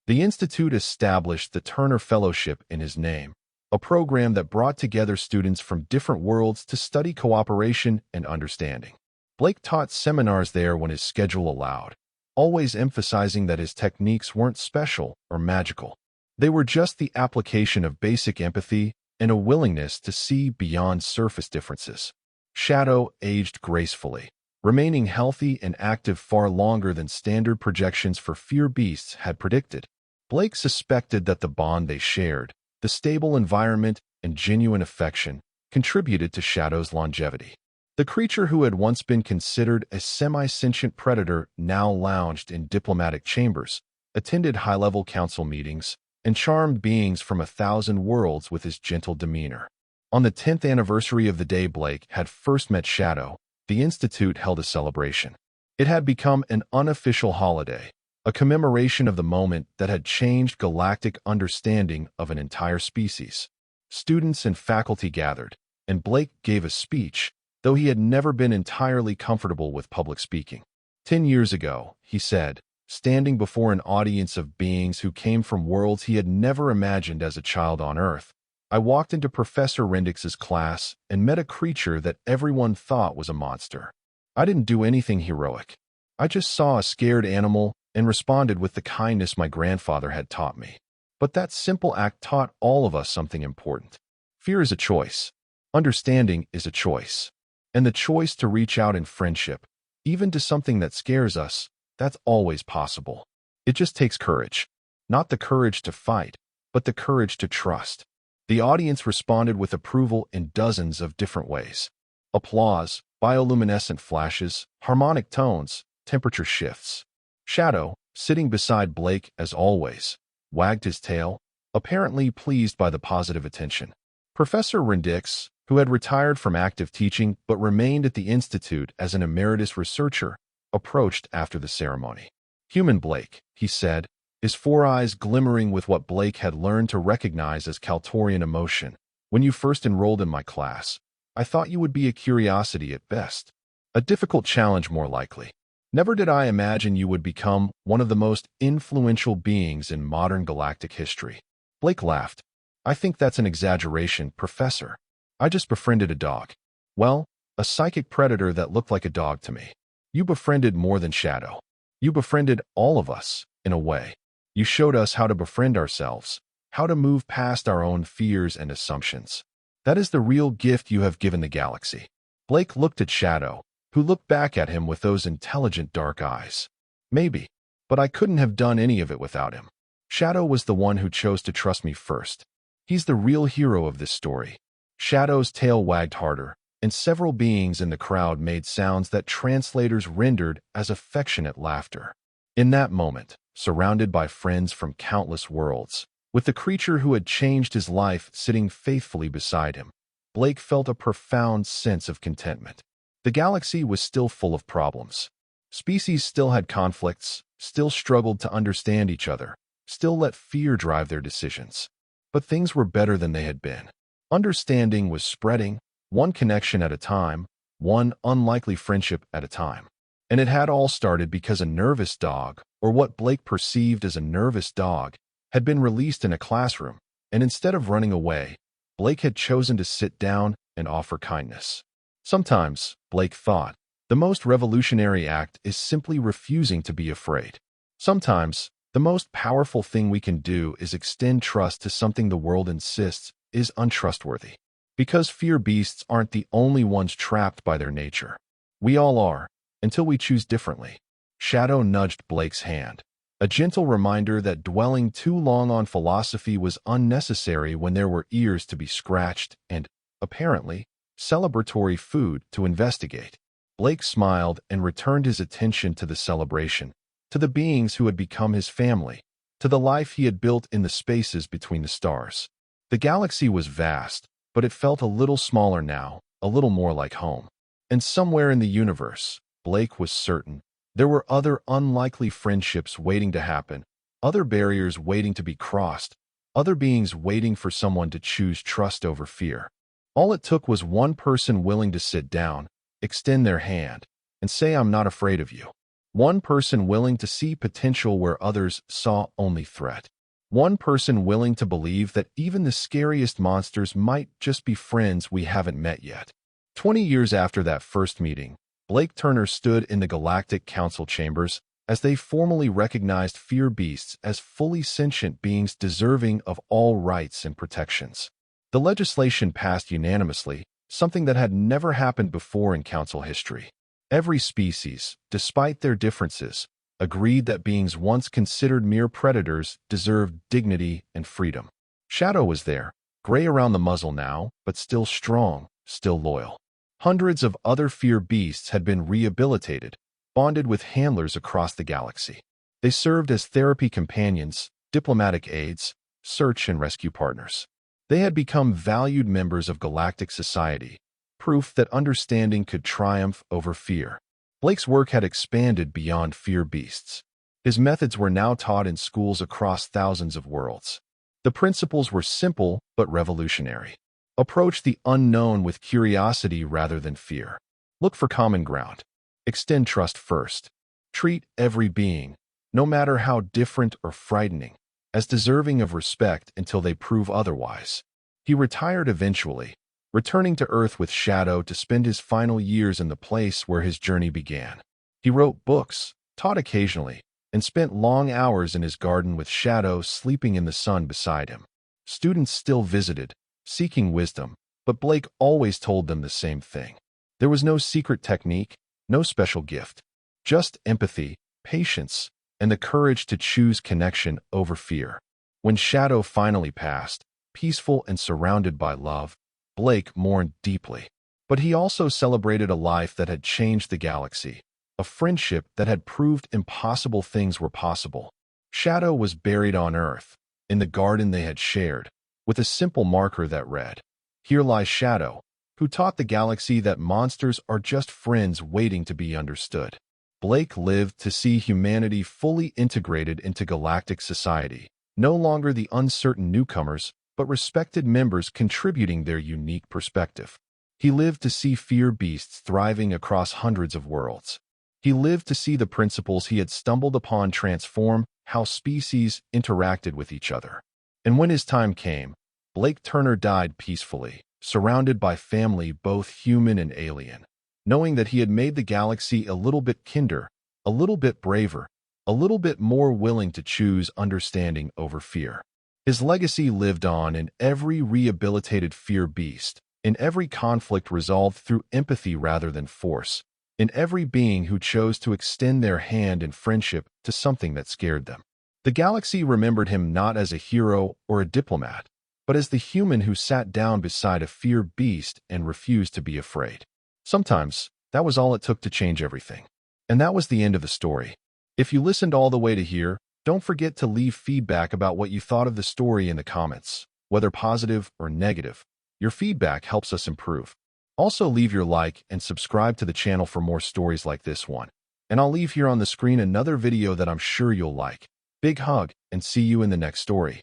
The Institute established the Turner Fellowship in his name, a program that brought together students from different worlds to study cooperation and understanding. Blake taught seminars there when his schedule allowed, always emphasizing that his techniques weren't special or magical. They were just the application of basic empathy and a willingness to see beyond surface differences. Shadow aged gracefully, remaining healthy and active far longer than standard projections for fear beasts had predicted. Blake suspected that the bond they shared, the stable environment and genuine affection, contributed to Shadow's longevity. The creature who had once been considered a semi-sentient predator now lounged in diplomatic chambers, attended high-level council meetings, and charmed beings from 1,000 worlds with his gentle demeanor. On the 10th anniversary of the day Blake had first met Shadow, the Institute held a celebration. It had become an unofficial holiday, a commemoration of the moment that had changed galactic understanding of an entire species. Students and faculty gathered, and Blake gave a speech, though he had never been entirely comfortable with public speaking. 10 years ago, he said, standing before an audience of beings who came from worlds he had never imagined as a child on Earth, I walked into Professor Rendix's class and met a creature that everyone thought was a monster. I didn't do anything heroic. I just saw a scared animal and responded with the kindness my grandfather had taught me. But that simple act taught all of us something important. Fear is a choice. Understanding is a choice. And the choice to reach out in friendship, even to something that scares us, that's always possible. It just takes courage. Not the courage to fight, but the courage to trust. The audience responded with approval in dozens of different ways. Applause, bioluminescent flashes, harmonic tones, temperature shifts. Shadow, sitting beside Blake as always, wagged his tail, apparently pleased by the positive attention. Professor Rendix, who had retired from active teaching but remained at the Institute as an emeritus researcher, approached after the ceremony. "Human Blake," he said, his four eyes glimmering with what Blake had learned to recognize as Kaltorian emotion. "When you first enrolled in my class, I thought you would be a curiosity at best. A difficult challenge more likely. Never did I imagine you would become one of the most influential beings in modern galactic history." Blake laughed. "I think that's an exaggeration, Professor. I just befriended a dog." "Well, a psychic predator that looked like a dog to me. You befriended more than Shadow. You befriended all of us, in a way. You showed us how to befriend ourselves, how to move past our own fears and assumptions. That is the real gift you have given the galaxy." Blake looked at Shadow, who looked back at him with those intelligent dark eyes. "Maybe, but I couldn't have done any of it without him. Shadow was the one who chose to trust me first. He's the real hero of this story." Shadow's tail wagged harder, and several beings in the crowd made sounds that translators rendered as affectionate laughter. In that moment, surrounded by friends from countless worlds, with the creature who had changed his life sitting faithfully beside him, Blake felt a profound sense of contentment. The galaxy was still full of problems. Species still had conflicts, still struggled to understand each other, still let fear drive their decisions. But things were better than they had been. Understanding was spreading, one connection at a time, one unlikely friendship at a time. And it had all started because a nervous dog, or what Blake perceived as a nervous dog, had been released in a classroom, and instead of running away, Blake had chosen to sit down and offer kindness. Sometimes, Blake thought, the most revolutionary act is simply refusing to be afraid. Sometimes, the most powerful thing we can do is extend trust to something the world insists is untrustworthy. Because fear beasts aren't the only ones trapped by their nature. We all are, until we choose differently. Shadow nudged Blake's hand, a gentle reminder that dwelling too long on philosophy was unnecessary when there were ears to be scratched and, apparently, celebratory food to investigate. Blake smiled and returned his attention to the celebration, to the beings who had become his family, to the life he had built in the spaces between the stars. The galaxy was vast, but it felt a little smaller now, a little more like home. And somewhere in the universe, Blake was certain, there were other unlikely friendships waiting to happen, other barriers waiting to be crossed, other beings waiting for someone to choose trust over fear. All it took was one person willing to sit down, extend their hand, and say, "I'm not afraid of you." One person willing to see potential where others saw only threat. One person willing to believe that even the scariest monsters might just be friends we haven't met yet. 20 years after that first meeting, Blake Turner stood in the Galactic Council chambers as they formally recognized fear beasts as fully sentient beings deserving of all rights and protections. The legislation passed unanimously, something that had never happened before in Council history. Every species, despite their differences, agreed that beings once considered mere predators deserved dignity and freedom. Shadow was there, gray around the muzzle now, but still strong, still loyal. Hundreds of other fear beasts had been rehabilitated, bonded with handlers across the galaxy. They served as therapy companions, diplomatic aides, search and rescue partners. They had become valued members of galactic society, proof that understanding could triumph over fear. Blake's work had expanded beyond fear beasts. His methods were now taught in schools across thousands of worlds. The principles were simple but revolutionary. Approach the unknown with curiosity rather than fear. Look for common ground. Extend trust first. Treat every being, no matter how different or frightening, as deserving of respect until they prove otherwise. He retired eventually, returning to Earth with Shadow to spend his final years in the place where his journey began. He wrote books, taught occasionally, and spent long hours in his garden with Shadow sleeping in the sun beside him. Students still visited, seeking wisdom, but Blake always told them the same thing. There was no secret technique, no special gift. Just empathy, patience, and the courage to choose connection over fear. When Shadow finally passed, peaceful and surrounded by love, Blake mourned deeply. But he also celebrated a life that had changed the galaxy, a friendship that had proved impossible things were possible. Shadow was buried on Earth, in the garden they had shared, with a simple marker that read, "Here lies Shadow, who taught the galaxy that monsters are just friends waiting to be understood." Blake lived to see humanity fully integrated into galactic society, no longer the uncertain newcomers, but respected members contributing their unique perspective. He lived to see fear beasts thriving across hundreds of worlds. He lived to see the principles he had stumbled upon transform how species interacted with each other. And when his time came, Blake Turner died peacefully, surrounded by family both human and alien, knowing that he had made the galaxy a little bit kinder, a little bit braver, a little bit more willing to choose understanding over fear. His legacy lived on in every rehabilitated fear beast, in every conflict resolved through empathy rather than force, in every being who chose to extend their hand in friendship to something that scared them. The galaxy remembered him not as a hero or a diplomat, but as the human who sat down beside a fear beast and refused to be afraid. Sometimes, that was all it took to change everything. And that was the end of the story. If you listened all the way to here, don't forget to leave feedback about what you thought of the story in the comments, whether positive or negative. Your feedback helps us improve. Also, leave your like and subscribe to the channel for more stories like this one. And I'll leave here on the screen another video that I'm sure you'll like. Big hug, and see you in the next story.